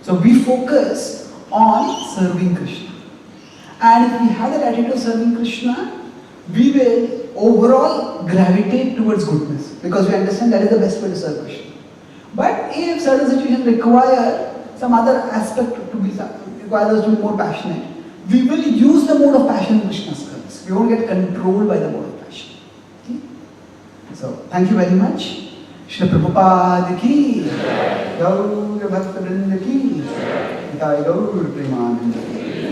So we focus on serving Krishna. And if we have that attitude of serving Krishna, we will overall gravitate towards goodness. Because we understand that is the best way to serve Krishna. But if certain situations require some other aspect to be requires us to be more passionate, we will use the mode of passion in Krishna's service. We won't get controlled by the mode of passion. Okay? So, thank you very much. Shri Prabhupada ki, Gaur Bhakta Vrinda ki, Nitai Gaur Premananda ki.